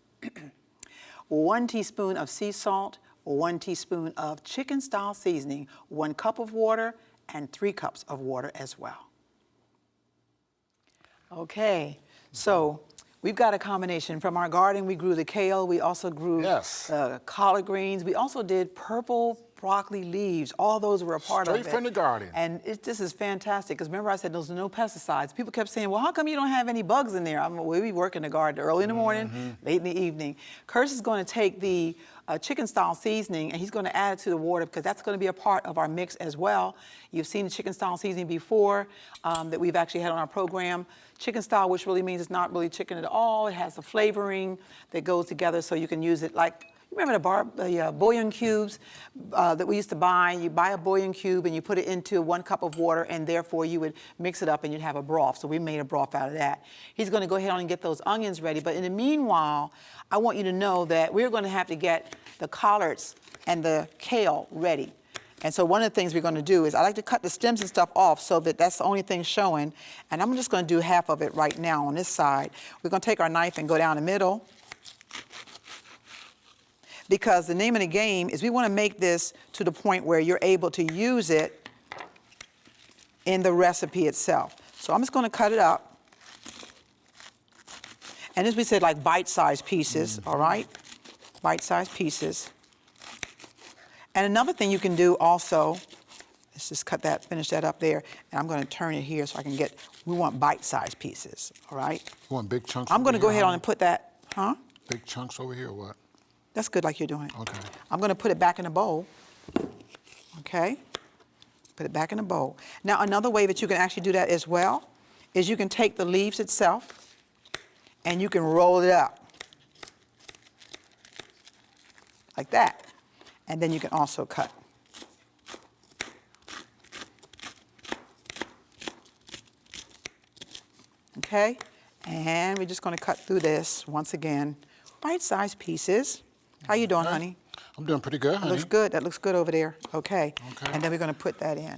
1 teaspoon of sea salt, 1 teaspoon of chicken style seasoning, 1 cup of water, and 3 cups of water as well. Okay, so we've got a combination. From our garden, we grew the kale, we also grew Yes. collard greens, we also did purple broccoli leaves. All those were a part of it. Straight from the garden. And this is fantastic, because remember I said there's no pesticides. People kept saying, well, how come you don't have any bugs in there? We work in the garden early in the morning, late in the evening. Curtis is going to take the chicken style seasoning, and he's going to add it to the water, because that's going to be a part of our mix as well. You've seen the chicken style seasoning before that we've actually had on our program. Chicken style, which really means it's not really chicken at all. It has the flavoring that goes together, so you can use it like, remember the bouillon cubes that we used to buy? You buy a bouillon cube and you put it into 1 cup of water, and therefore you would mix it up and you'd have a broth. So we made a broth out of that. He's going to go ahead and get those onions ready. But in the meanwhile, I want you to know that we're going to have to get the collards and the kale ready. And so one of the things we're going to do is I like to cut the stems and stuff off so that that's the only thing showing. And I'm just going to do half of it right now on this side. We're going to take our knife and go down the middle, because the name of the game is we want to make this to the point where you're able to use it in the recipe itself. So I'm just going to cut it up. And as we said, like bite-sized pieces, all right? Bite-sized pieces. And another thing you can do also, let's just cut that, finish that up there, and I'm going to turn it here so I can get, we want bite-sized pieces, all right? You want big chunks? I'm going to go over ahead here, on and put that, Big chunks over here or what? That's good, like you're doing. Okay. I'm going to put it back in the bowl. Okay? Put it back in the bowl. Now, another way that you can actually do that as well is you can take the leaves itself and you can roll it up like that. And then you can also cut. Okay? And we're just going to cut through this once again. Bite-sized pieces. How you doing, honey? I'm doing pretty good, honey. Looks good. That looks good over there. Okay. Okay. And then we're going to put that in.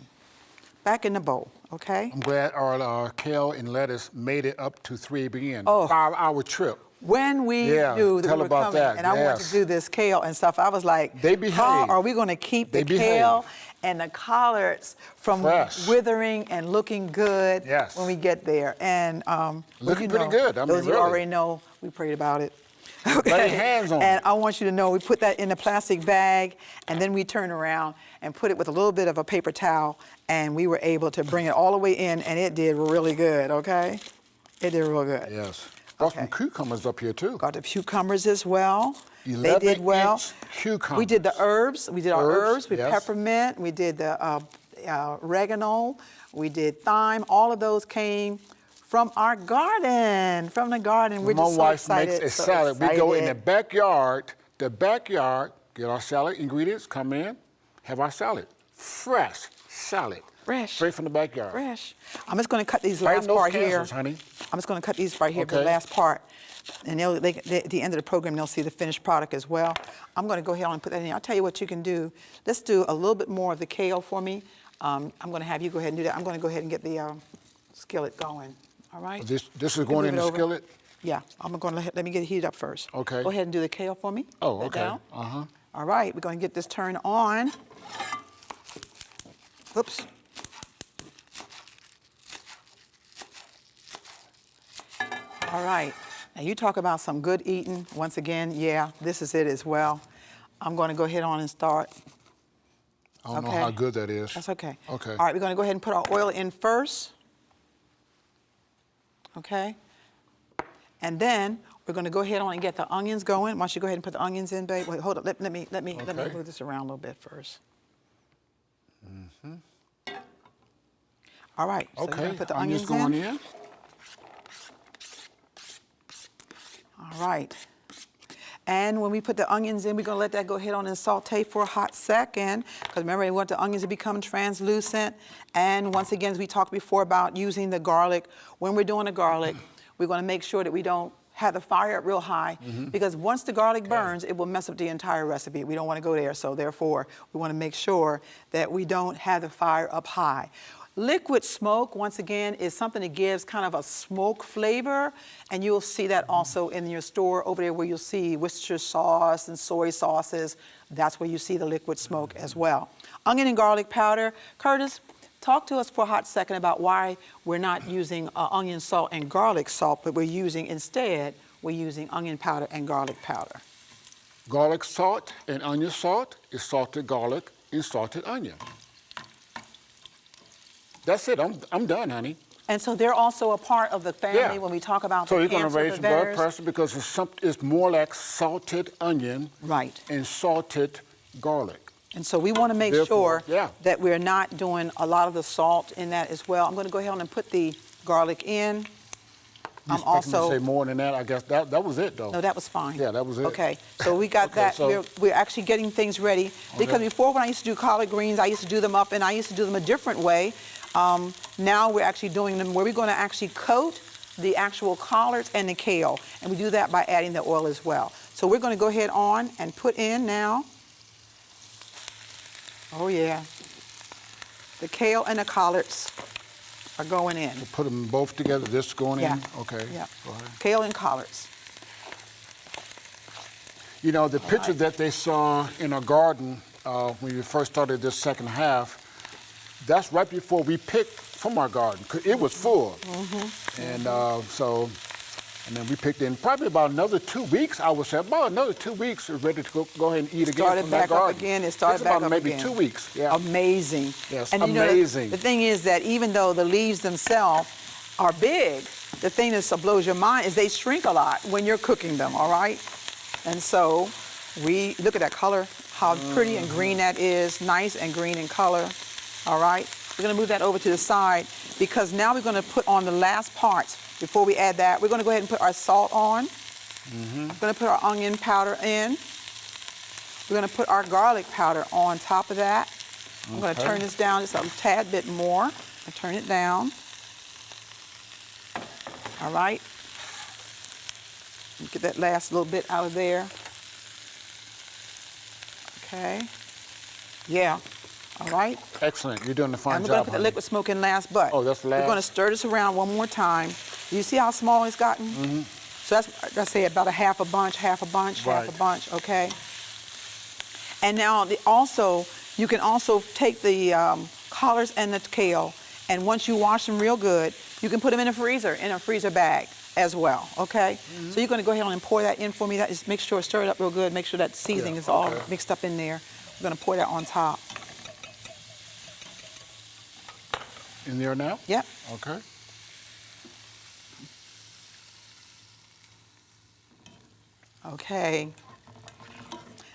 Back in the bowl, okay? I'm glad our kale and lettuce made it up to 3 again. Oh. 5-hour trip. When we Yeah, knew that tell we were about coming that, and I wanted to yes. do this kale and stuff, I was like, They behave. how are we going to keep the They kale behave. and the collards from Fresh. withering and looking good Yes. when we get there? And Looking pretty good. I mean, those of you really. already know, we prayed about it. Lay hands on And it. I want you to know we put that in a plastic bag, and then we turn around and put it with a little bit of a paper towel, and we were able to bring it all the way in, and it did really good, okay? It did real good. Yes. Got some Okay. cucumbers up here, too. Got the cucumbers as well. They 11 did well. inch cucumbers. We did the herbs. We did our herbs with yes. peppermint. We did the oregano. We did thyme. All of those came from our garden, from the garden. We're My just so wife excited. makes a so salad. We go in the excited. backyard, get our salad ingredients, come in, have our salad. Fresh salad. Fresh. Straight from the backyard. Fresh. I'm just going to cut these Fighting last those part here. cancers, honey. I'm just going to cut these right here for the Okay. last part. And at the end of the program, they'll see the finished product as well. I'm going to go ahead and put that in. I'll tell you what you can do. Let's do a little bit more of the kale for me. I'm going to have you go ahead and do that. I'm going to go ahead and get the skillet going. All right? This is You can going in move the it over. skillet? Yeah. I'm going to let me get it heated up first. Okay. Go ahead and do the kale for me. Oh, Put it okay. down. Uh-huh. All right. We're going to get this turned on. Oops. All right. Now you talk about some good eating. Once again, yeah, this is it as well. I'm going to go ahead on and start I don't know how good that is. That's okay. Okay. All right, we're going to go ahead and put our oil in first. Okay. And then we're going to go ahead on and get the onions going. Why don't you go ahead and put the onions in, babe? Wait, hold up. Let me move this around a little bit first. All right. So we're going to put the onions going in. All right. And when we put the onions in, we're going to let that go ahead on and saute for a hot second. Because remember, we want the onions to become translucent. And once again, as we talked before about using the garlic, when we're doing the garlic, we're going to make sure that we don't have the fire up real high. Because once the garlic burns, it will mess up the entire recipe. We don't want to go there. So therefore, we want to make sure that we don't have the fire up high. Liquid smoke, once again, is something that gives kind of a smoke flavor, and you'll see that also in your store over there where you'll see Worcestershire sauce and soy sauces. That's where you see the liquid smoke as well. Onion and garlic powder. Curtis, talk to us for a hot second about why we're not using onion salt and garlic salt, but instead we're using onion powder and garlic powder. Garlic salt and onion salt is salted garlic and salted onion. That's it. I'm done, honey. And so they're also a part of the family when we talk about so the you're going to raise cancer blood preventers. pressure because it's more like salted onion and salted garlic. And so we want to make sure that we're not doing a lot of the salt in that as well. I'm going to go ahead and put the garlic in. I'm also say more than that. I guess that was it, though. No, that was fine. Yeah, that was it. Okay, so we got that. So we're actually getting things ready because before, when I used to do collard greens, I used to do them up and I used to do them a different way. Now we're actually doing them where we're going to actually coat the actual collards and the kale, and we do that by adding the oil as well. So we're going to go ahead on and put in now. Oh yeah, the kale and the collards are going in. We'll put them both together. This going in. Okay. Yeah. Go ahead. Kale and collards. You know, the picture that they saw in our garden when we first started this second half, that's right before we picked from our garden. It was full. And and then we picked in probably about another 2 weeks, I would say. About another 2 weeks is ready to go ahead and eat again from that garden. It started back up again. Maybe 2 weeks. Yeah. Amazing. Yes, and amazing. You know, the thing is that even though the leaves themselves are big, the thing that blows your mind is they shrink a lot when you're cooking them, all right? And so we look at that color, how pretty and green that is, nice and green in color, all right? We're going to move that over to the side because now we're going to put on the last parts. Before we add that, we're going to go ahead and put our salt on. We're going to put our onion powder in. We're going to put our garlic powder on top of that. I'm going to turn this down just a tad bit more. I'll turn it down. All right. Get that last little bit out of there. Okay. Yeah. All right. Excellent. You're doing a fine job. And we're going to put the liquid smoke in last, but that's last. We're going to stir this around one more time. Do you see how small it's gotten? So that's, let's say, about a half a bunch, half a bunch, okay? And now you can also take the collards and the kale, and once you wash them real good, you can put them in a freezer bag as well, okay? So you're going to go ahead and pour that in for me. That is, make sure stir it up real good. Make sure that seasoning is all mixed up in there. We're going to pour that on top. In there now? Yep. Okay. Okay.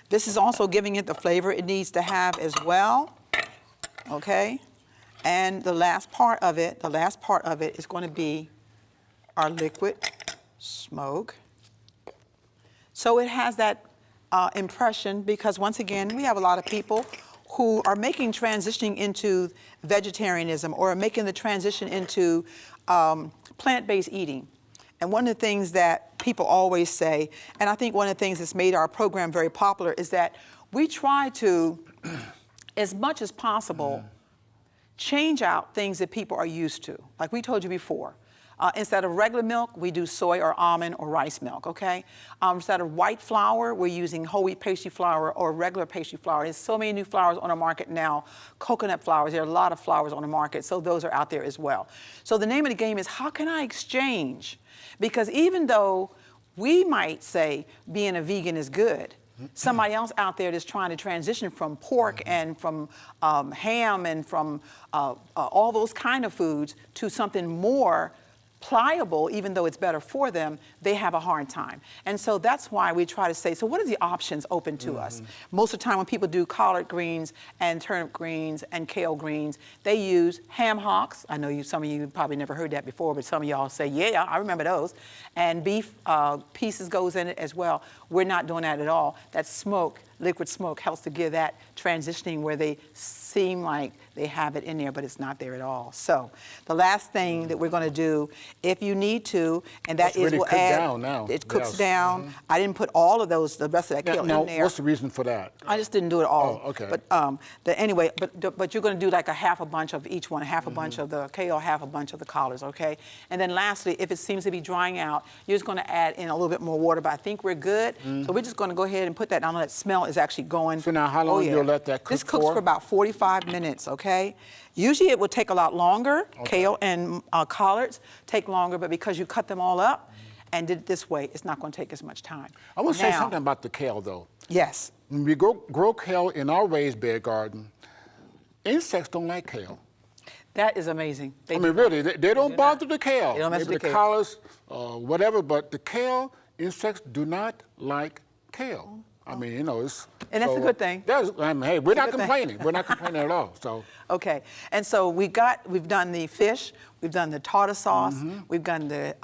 This is also giving it the flavor it needs to have as well. Okay. And the last part of it is going to be our liquid smoke. So it has that impression because once again, we have a lot of people who are transitioning into vegetarianism or making the transition into plant-based eating. And one of the things that people always say, and I think one of the things that's made our program very popular is that we try to, as much as possible, change out things that people are used to. Like we told you before, instead of regular milk, we do soy or almond or rice milk, okay? Instead of white flour, we're using whole wheat pastry flour or regular pastry flour. There's so many new flours on the market now. Coconut flours, there are a lot of flours on the market, so those are out there as well. So the name of the game is, how can I exchange? Because even though we might say being a vegan is good, Somebody else out there that's trying to transition from pork and from ham and from all those kind of foods to something more pliable, even though it's better for them, they have a hard time. And so that's why we try to say, so what are the options open to us? Most of the time when people do collard greens and turnip greens and kale greens, they use ham hocks. I know some of you probably never heard that before, but some of y'all say, yeah, I remember those. And beef pieces goes in it as well. We're not doing that at all. That smoke, liquid smoke, helps to give that transitioning where they seem like they have it in there, but it's not there at all. So the last thing that we're going to do, if you need to, and that is we'll add, down now. It cooks down. I didn't put all of those, the rest of that kale in there. What's the reason for that? I just didn't do it all. Oh, okay. But anyway, but you're going to do like a half a bunch of each one, half a bunch of the kale, half a bunch of the collards, okay? And then lastly, if it seems to be drying out, you're just going to add in a little bit more water, but I think we're good. So we're just going to go ahead and put that. I know that smell is actually going. So now how long you'll let that cook for? This cooks for about 45 minutes, okay? Usually it will take a lot longer. Kale and collards take longer, but because you cut them all up and did it this way, it's not going to take as much time. I want to say something about the kale, though. Yes. When we grow kale in our raised bed garden, insects don't like kale. That is amazing. I mean, really, they don't bother the kale. They don't mess Maybe with the the kale. collards, whatever, but the kale, insects do not like kale. I mean, you know, it's... And that's a good thing. I mean, hey, we're not good thing. complaining. We're not complaining at all, so... Okay, and so we've done the fish, we've done the tartar sauce, we've done the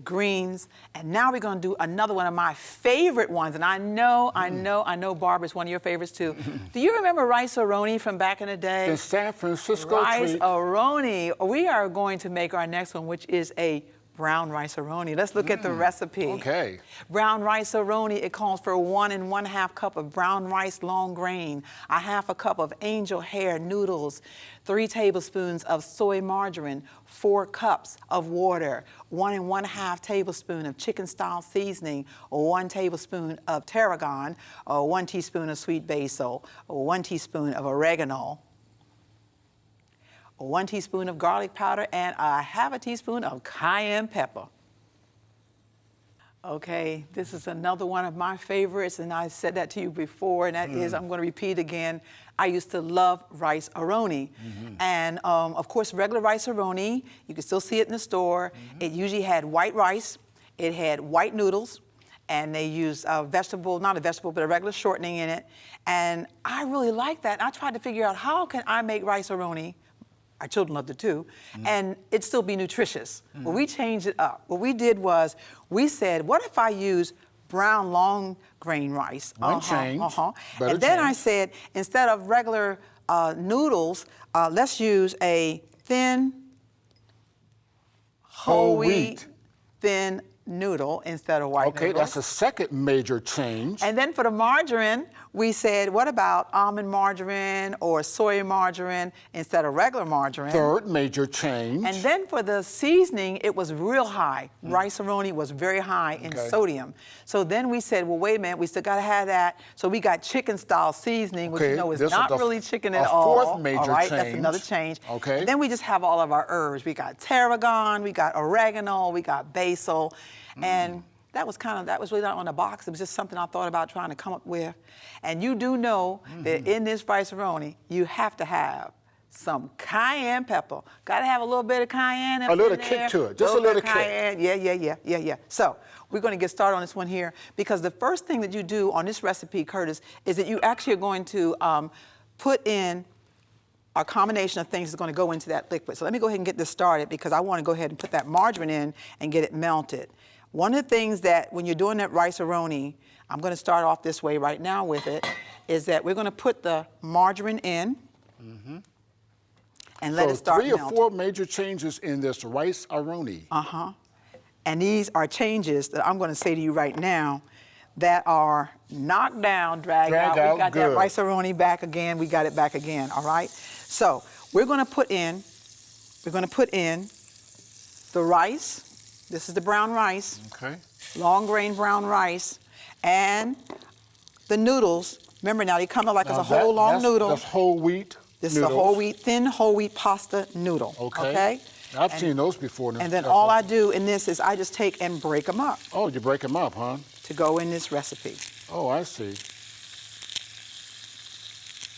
greens, and now we're going to do another one of my favorite ones, and I know Barbara's one of your favorites too. Do you remember rice-a-roni from back in the day? The San Francisco treat. Rice-a-roni. We are going to make our next one, which is a brown rice-a-roni. Let's look at the recipe. Okay. Brown rice-a-roni, it calls for 1 1/2 cup of brown rice long grain, 1/2 cup of angel hair noodles, 3 tablespoons of soy margarine, 4 cups of water, 1 1/2 tablespoon of chicken style seasoning, 1 tablespoon of tarragon, 1 teaspoon of sweet basil, 1 teaspoon of oregano, 1 teaspoon of garlic powder, and 1/2 teaspoon of cayenne pepper. Okay, this is another one of my favorites, and I said that to you before, and that is, I'm going to repeat again, I used to love rice-a-roni. And of course, regular rice-a-roni, you can still see it in the store. It usually had white rice, it had white noodles, and they used not a vegetable, but a regular shortening in it. And I really like that. I tried to figure out, how can I make rice-a-roni? Our children loved it too, and it'd still be nutritious. Well, we changed it up. What we did was, we said, what if I use brown long grain rice? One change. And then I said, instead of regular noodles, let's use a thin, whole wheat, thin noodle instead of white noodle. Okay, that's the second major change. And then for the margarine, we said, what about almond margarine or soy margarine instead of regular margarine? Third major change. And then for the seasoning, it was real high. Rice-a-roni was very high in sodium. So then we said, well, wait a minute, we still got to have that. So we got chicken-style seasoning, which you know is not really chicken at all. Fourth major change. change. That's another change. Okay. And then we just have all of our herbs. We got tarragon, we got oregano, we got basil, and that was really not on the box. It was just something I thought about trying to come up with. And you do know that in this rice-a-roni, you have to have some cayenne pepper. Got to have a little bit of cayenne. A little kick to it, just a little kick. Cayenne. Yeah. So we're going to get started on this one here, because the first thing that you do on this recipe, Curtis, is that you actually are going to put in a combination of things that's going to go into that liquid. So let me go ahead and get this started, because I want to go ahead and put that margarine in and get it melted. One of the things that when you're doing that rice-a-roni, I'm going to start off this way right now with it, is that we're going to put the margarine in and let it start melting. 3 or 4 major changes in this rice-a-roni. And these are changes that I'm going to say to you right now that are knocked down, dragged out. We got that rice-a-roni back again. We got it back again, all right? So we're going to put in the rice. This is the brown rice. Okay. Long grain brown rice. And the noodles. Remember now, they come out like it's a whole long noodle. That's whole wheat. This is a whole wheat, thin whole wheat pasta noodle. Okay. I've seen those before. And then all I do in this is I just take and break them up. Oh, you break them up, huh? To go in this recipe. Oh, I see.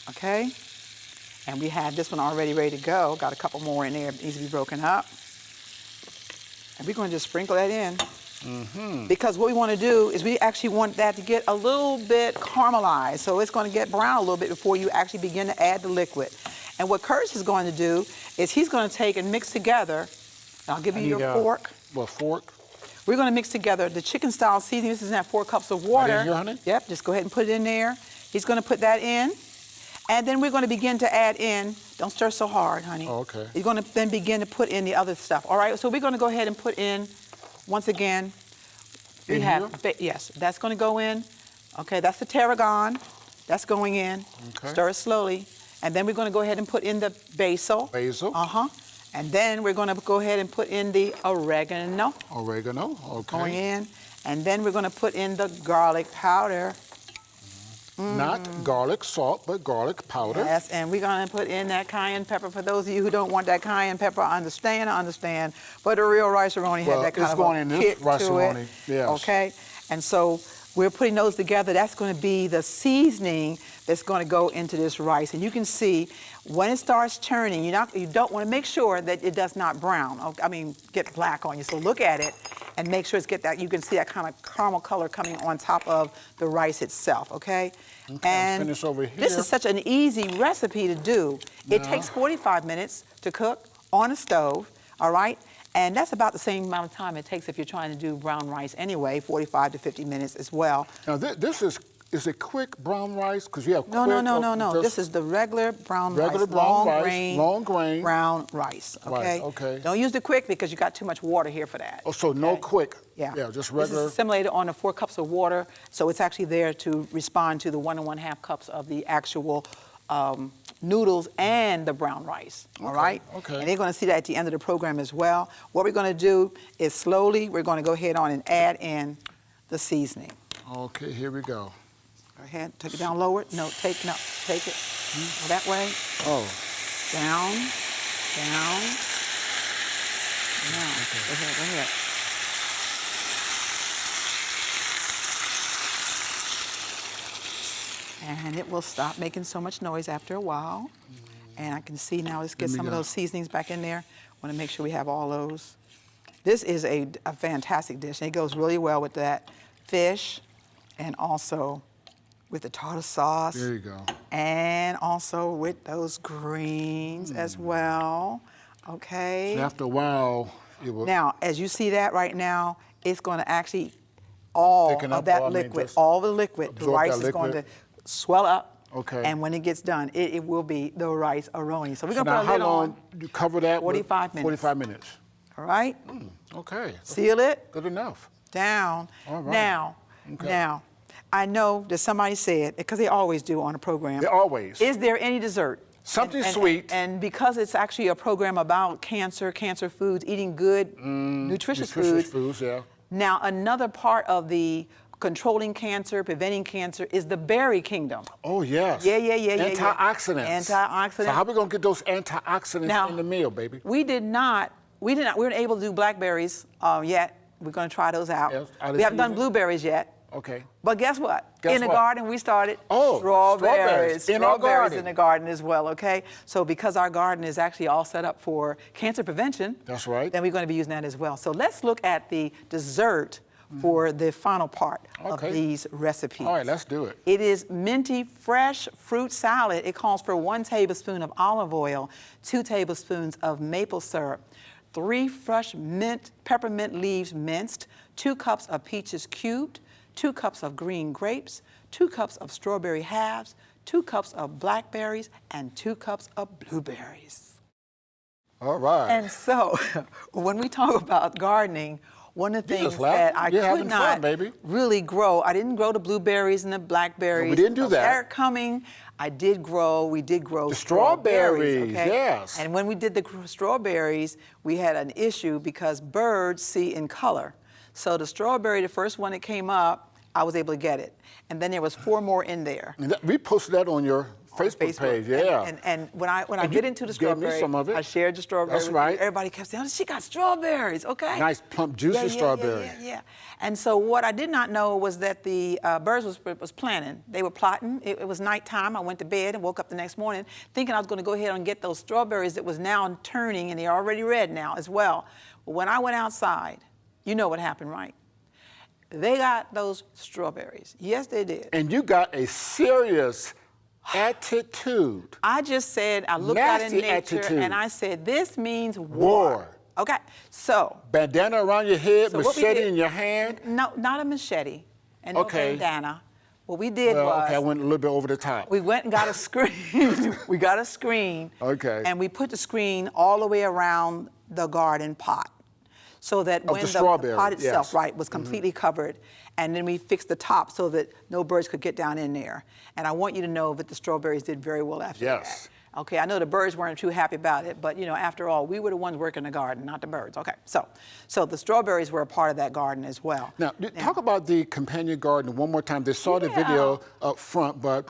Okay? And we have this one already ready to go. Got a couple more in there. It needs to be broken up. And we're going to just sprinkle that in. Because what we want to do is we actually want that to get a little bit caramelized. So it's going to get brown a little bit before you actually begin to add the liquid. And what Curtis is going to do is he's going to take and mix together. I'll give you your fork. What, fork? We're going to mix together the chicken style seasoning. This is at 4 cups of water. Right in here, honey? Yep, just go ahead and put it in there. He's going to put that in. And then we're going to begin to add in, don't stir so hard, honey. Oh, okay. You're going to then begin to put in the other stuff. All right, so we're going to go ahead and put in, once again, we In have, here? yes, that's going to go in. Okay, that's the tarragon. That's going in. Okay. Stir it slowly. And then we're going to go ahead and put in the basil. Basil. And then we're going to go ahead and put in the oregano. Oregano, okay. Going in. And then we're going to put in the garlic powder. Not garlic salt, but garlic powder. Yes, and we're going to put in that cayenne pepper. For those of you who don't want that cayenne pepper, I understand. But a real rice-a-roni Well, had that kind it's of going a in this kick to rice-a-roni, it. yes. Okay, and so we're putting those together. That's going to be the seasoning that's going to go into this rice. And you can see when it starts turning, you don't want to make sure that it does not brown. I mean, get black on you. So look at it and make sure it's get that. You can see that kind of caramel color coming on top of the rice itself. Okay. Okay, And finish over here. this is such an easy recipe to do. It takes 45 minutes to cook on a stove, all right? And that's about the same amount of time it takes if you're trying to do brown rice anyway, 45 to 50 minutes as well. Now, this is it quick brown rice? Because you have No, quick. no. This is the regular brown rice. Regular brown rice, long grain. Brown rice, okay? Right, okay. Don't use the quick because you got too much water here for that. Oh, so no okay? quick. Yeah. Yeah, just This regular. is assimilated on the 4 cups of water, so it's actually there to respond to the 1 1/2 cups of the actual noodles and the brown rice, all right? okay. And they're going to see that at the end of the program as well. What we're going to do is slowly, we're going to go ahead on and add in the seasoning. Okay, here we go. Go ahead, take it down lower. No, take it. Go that way. Oh, Down. Now, go ahead. And it will stop making so much noise after a while. And I can see now, let's get Let me some of go. those seasonings back in there. Want to make sure we have all those. This is a fantastic dish, and it goes really well with that fish and also with the tartar sauce. there you go. And also with those greens as well, okay? So after a while, it will. Now, as you see that right now, it's going to actually, all Thicken of up, that or I mean, liquid, just all the liquid, the absorb rice that is going to liquid. swell up. Okay. And when it gets done, it will be the rice-a-roni. So we're So going to now, put a how lid long on, you cover that? 45 minutes. 45 minutes. all right? Okay, Seal it good enough. down. All right. Now, I know that somebody said, because they always do on a program. They always. Is there any dessert? Something sweet. And because it's actually a program about cancer foods, eating good, nutritious foods. Yeah. Now, another part of the controlling cancer, preventing cancer, is the berry kingdom. Oh, yes. Yeah. Antioxidants. Antioxidants. So how we going to get those antioxidants Now, in the meal, baby? We weren't able to do blackberries yet. We're going to try those out. Yes, out of We haven't done season. blueberries yet. Okay. But guess what? Guess in the what? garden, we started strawberries in our garden. in the garden as well, okay? So because our garden is actually all set up for cancer prevention, That's right. then we're going to be using that as well. So let's look at the dessert for the final part Okay. of these recipes. All right, let's do it. It is minty fresh fruit salad. It calls for 1 tablespoon of olive oil, 2 tablespoons of maple syrup, 3 fresh peppermint leaves minced, 2 cups of peaches cubed, 2 cups of green grapes, 2 cups of strawberry halves, 2 cups of blackberries, and 2 cups of blueberries. All right. And so, when we talk about gardening, one of the You things just laughing. that I You're could having not fun, baby. really grow, I didn't grow the blueberries and the blackberries. No, we didn't do that. They're coming. We did grow The strawberries, okay? yes. And when we did the strawberries, we had an issue because birds see in color. So the strawberry, the first one that came up, I was able to get it. And then there was 4 more in there. And we posted that on your Facebook page, yeah. And when I get into the strawberry, some of it. I shared the strawberry. That's with right. you. Everybody kept saying, "Oh, she got strawberries." Okay. Nice plump, juicy strawberry. Yeah. And so what I did not know was that the birds was planning. They were plotting. It was nighttime. I went to bed and woke up the next morning thinking I was going to go ahead and get those strawberries that was now turning, and they're already red now as well. But when I went outside, you know what happened, right? They got those strawberries. Yes, they did. And you got a serious attitude. I just said, I looked out in Nasty nature attitude. and I said, this means war. War. Okay, so. Bandana around your head, So what we machete did- in your hand. No, not a machete and no Okay. bandana. What we did Well, was. okay, I went a little bit over the top. We went and got a screen. We got a screen. Okay. And we put the screen all the way around the garden pot, so that when the the strawberry, pot itself, yes. right, was completely covered, and then we fixed the top so that no birds could get down in there. And I want you to know that the strawberries did very well after Yes. that. Okay, I know the birds weren't too happy about it, but after all, we were the ones working the garden, not the birds. Okay, so the strawberries were a part of that garden as well. Now, talk about the companion garden one more time. They saw the video up front, but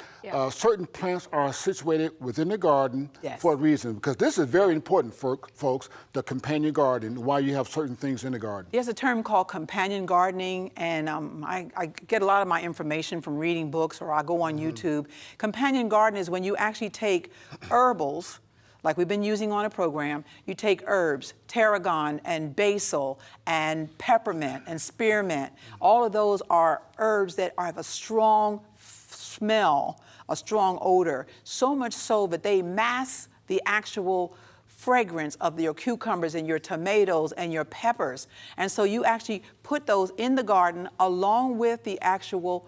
certain plants are situated within the garden for a reason, because this is very important for folks, the companion garden, why you have certain things in the garden. There's a term called companion gardening, and I get a lot of my information from reading books, or I go on YouTube. Companion garden is when you actually take herbals, like we've been using on a program. You take herbs, tarragon and basil and peppermint and spearmint. All of those are herbs that have a strong smell, a strong odor, so much so that they mask the actual fragrance of your cucumbers and your tomatoes and your peppers. And so you actually put those in the garden along with the actual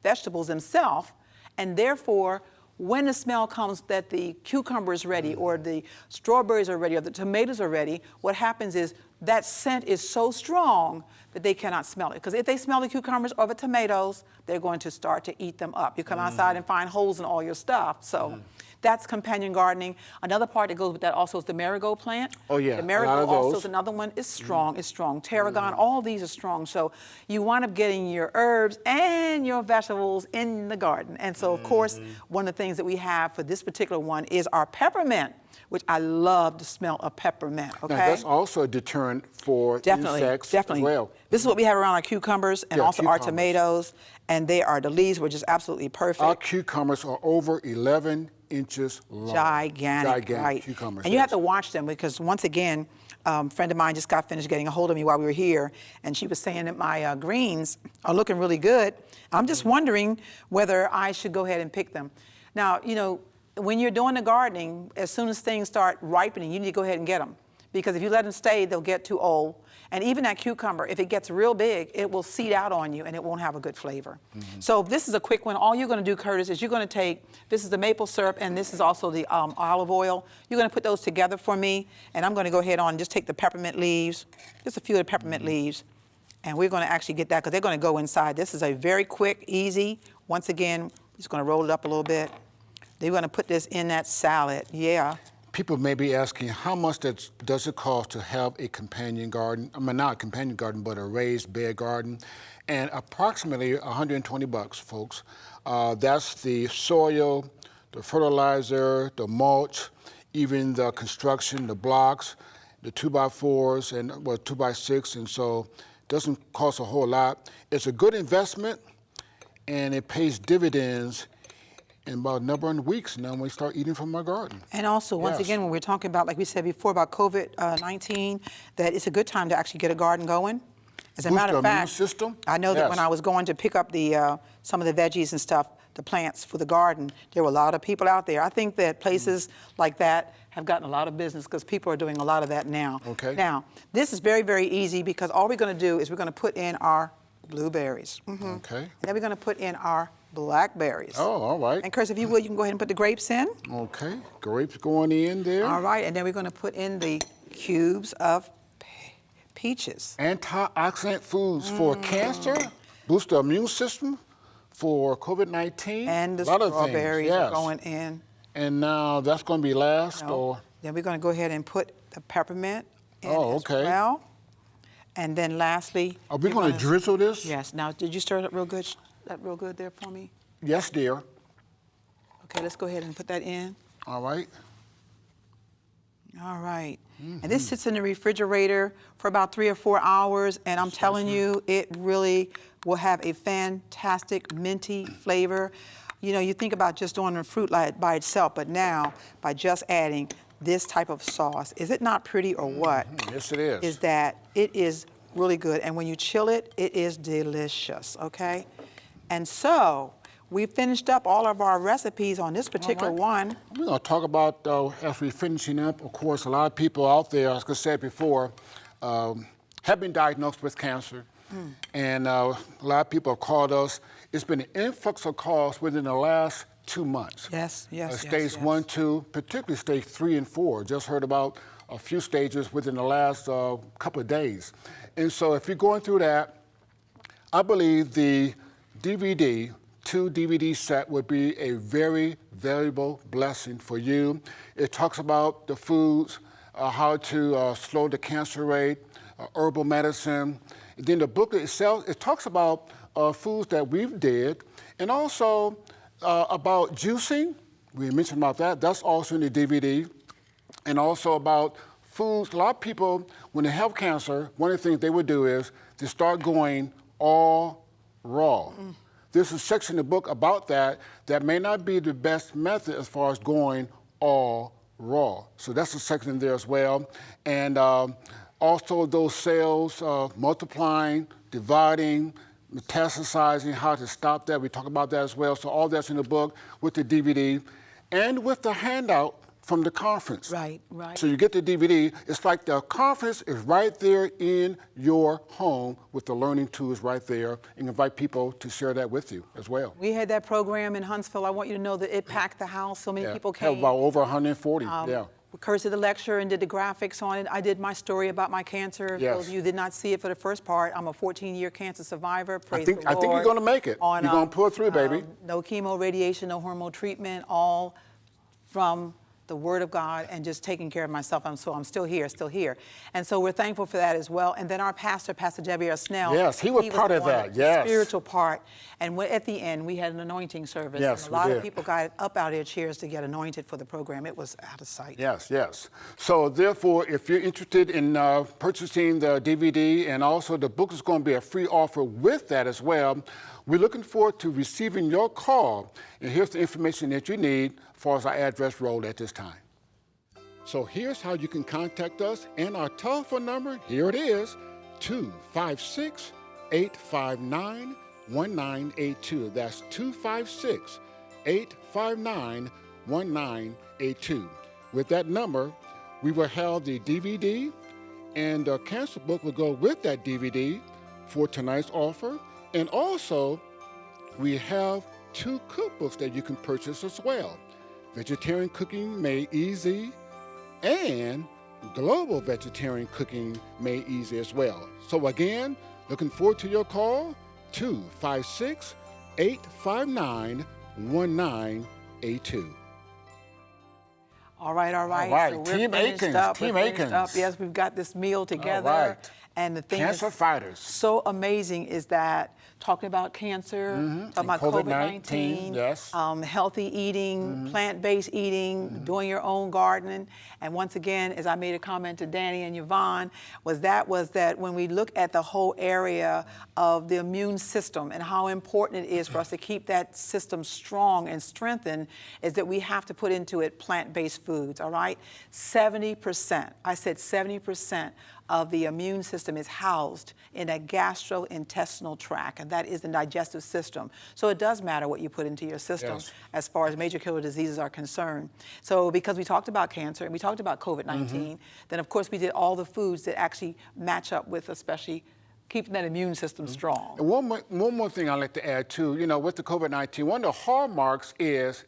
vegetables themselves, and therefore when the smell comes that the cucumber is ready or the strawberries are ready or the tomatoes are ready, what happens is that scent is so strong that they cannot smell it. Because if they smell the cucumbers or the tomatoes, they're going to start to eat them up. You come outside and find holes in all your stuff. So that's companion gardening. Another part that goes with that also is the marigold plant. Oh, yeah, The a lot marigold of also those. is another one. It's strong, it's strong. Tarragon, all these are strong. So you wind up getting your herbs and your vegetables in the garden. And so, of course, one of the things that we have for this particular one is our peppermint, which I love the smell of peppermint, okay? Now, that's also a deterrent for insects as well. This is what we have around our cucumbers and Yeah, also our cucumbers. tomatoes. And they are, the leaves were just absolutely perfect. Our cucumbers are over 11 inches long. Gigantic, right? Cucumbers. And you have to watch them because, once again, a friend of mine just got finished getting a hold of me while we were here, and she was saying that my greens are looking really good. I'm just wondering whether I should go ahead and pick them. Now, when you're doing the gardening, as soon as things start ripening, you need to go ahead and get them. Because if you let them stay, they'll get too old. And even that cucumber, if it gets real big, it will seed out on you and it won't have a good flavor. So this is a quick one. All you're going to do, Curtis, is you're going to take, this is the maple syrup and this is also the olive oil. You're going to put those together for me. And I'm going to go ahead on and just take the peppermint leaves, just a few of the peppermint leaves. And we're going to actually get that because they're going to go inside. This is a very quick, easy, once again, just going to roll it up a little bit. They're going to put this in that salad, People may be asking, how much does it cost to have a companion garden? I mean, not a companion garden, but a raised bed garden. And approximately $120, folks. That's the soil, the fertilizer, the mulch, even the construction, the blocks, the 2x4s, and 2x6, and so it doesn't cost a whole lot. It's a good investment, and it pays dividends in about a number of weeks now when we start eating from our garden. And also, once again, when we're talking about, like we said before, about COVID-19, that it's a good time to actually get a garden going. As a matter of fact, Boost the immune system? I know that when I was going to pick up the some of the veggies and stuff, the plants for the garden, there were a lot of people out there. I think that places like that have gotten a lot of business because people are doing a lot of that now. Okay. Now, this is very, very easy because all we're going to do is we're going to put in our blueberries. Okay. And then we're going to put in our blackberries. Oh, all right. And Chris, if you will, you can go ahead and put the grapes in. Okay, grapes going in there. All right, and then we're going to put in the cubes of peaches. Antioxidant foods for cancer, boost the immune system for COVID-19. And the a lot of strawberries things, are yes. going in. And now that's going to be last, No. or? Then we're going to go ahead and put the peppermint in as okay. well. And then lastly, Are we going to drizzle this? Yes. Now, did you stir it up real good? That real good there for me? Yes, dear. Okay, let's go ahead and put that in. All right. All right. And this sits in the refrigerator for about 3 or 4 hours, and I'm telling you, it really will have a fantastic minty flavor. You know, you think about just doing the fruit by itself, but now by just adding this type of sauce, is it not pretty or what? Yes, it is. Is that it is really good, and when you chill it, it is delicious, okay? And so, we finished up all of our recipes on this particular one. We're going to talk about, as we're finishing up, of course, a lot of people out there, as I said before, have been diagnosed with cancer. And a lot of people have called us. It's been an influx of calls within the last 2 months. Yes. Stage 1, 2, particularly stage 3 and 4. Just heard about a few stages within the last couple of days. And so if you're going through that, I believe the DVD, 2 DVD set would be a very valuable blessing for you. It talks about the foods, how to slow the cancer rate, herbal medicine. And then the booklet itself, it talks about foods that we've did, and also about juicing. We mentioned about that. That's also in the DVD. And also about foods. A lot of people, when they have cancer, one of the things they would do is to start going all raw. There's a section in the book about that may not be the best method as far as going all raw. So that's a section in there as well. And also those cells multiplying, dividing, metastasizing, how to stop that. We talk about that as well. So all that's in the book with the DVD and with the handout from the conference. Right. So you get the DVD, it's like the conference is right there in your home with the learning tools right there, and invite people to share that with you as well. We had that program in Huntsville. I want you to know that it packed the house. So many people came. Had about over 140, Curtis did the lecture and did the graphics on it. I did my story about my cancer. Yes. Those of you who did not see it for the first part, I'm a 14-year cancer survivor. Praise I think you're going to make it. You're going to pull through, baby. No chemo, radiation, no hormone treatment, all from the Word of God and just taking care of myself. So I'm still here. And so we're thankful for that as well. And then our pastor, Pastor Debbie Snell. Yes, he was part of that, the spiritual part. And at the end, we had an anointing service. Yes, and a lot of people got up out of their chairs to get anointed for the program. It was out of sight. Yes. So therefore, if you're interested in purchasing the DVD, and also the book is going to be a free offer with that as well, we're looking forward to receiving your call. And here's the information that you need as far as our address rolled at this time. So here's how you can contact us, and our telephone number, here it is, 256-859-1982. That's 256-859-1982. With that number, we will have the DVD, and the cancer book will go with that DVD for tonight's offer. And also, we have 2 cookbooks that you can purchase as well. Vegetarian Cooking Made Easy and Global Vegetarian Cooking Made Easy as well. So again, looking forward to your call, 256-859-1982. All right. So Team Eakins. Yes, we've got this meal together. All right. And the thing Cancer fighters. So amazing is that talking about cancer, talking about COVID-19, yes. Healthy eating, plant-based eating, doing your own gardening. And once again, as I made a comment to Danny and Yvonne, was that when we look at the whole area of the immune system and how important it is for us to keep that system strong and strengthened, is that we have to put into it plant-based foods, all right? 70%, I said 70% of the immune system is housed in a gastrointestinal tract, and that is the digestive system. So it does matter what you put into your system as far as major killer diseases are concerned. So because we talked about cancer and we talked about COVID-19, then of course we did all the foods that actually match up with especially keeping that immune system strong. And one more thing I'd like to add too, with the COVID-19, one of the hallmarks is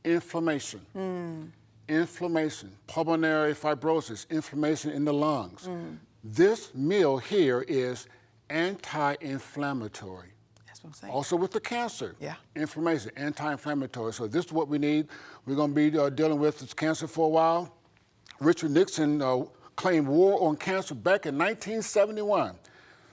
inflammation. Inflammation, pulmonary fibrosis, inflammation in the lungs. This meal here is anti-inflammatory. That's what I'm saying. Also with the cancer, inflammation, anti-inflammatory. So this is what we need. We're going to be dealing with this cancer for a while. Richard Nixon claimed war on cancer back in 1971.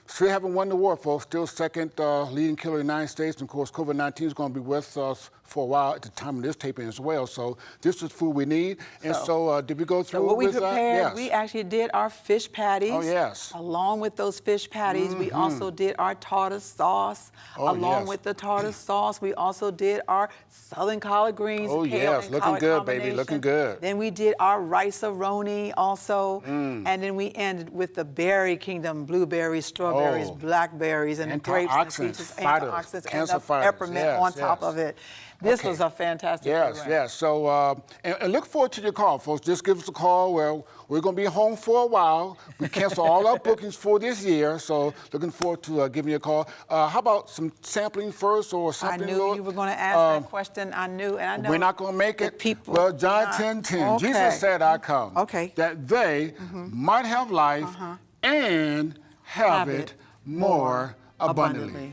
Still haven't won the war, folks. Still second leading killer in the United States. And of course, COVID-19 is going to be with us for a while at the time of this taping as well. So this is food we need. And so did we go through So what we with prepared, Yes. we actually did our fish patties. Oh, yes. Along with those fish patties, we also did our tartar sauce. Oh, along yes. with the tartar sauce, we also did our Southern collard greens. Oh, kale yes. and Looking collard good, baby. combination. Looking good. Then we did our rice-a-roni also. And then we ended with the berry kingdom, blueberries, strawberries, Oh. blackberries, and the grapes and Antioxidants, peaches, fighters, antioxidants, and cancer the fighters. peppermint Yes, on top yes. of it. This Okay. was a fantastic Yes, program. yes. So, and look forward to your call, folks. Just give us a call. Well, we're going to be home for a while. We canceled all our bookings for this year, so looking forward to giving you a call. How about some sampling first or I something? knew you were going to ask that question. I knew, and I know We're not going to make that it. people. Well, John not- 10:10. Okay. Jesus said, "I come." Okay. That they might have life and have it more abundantly.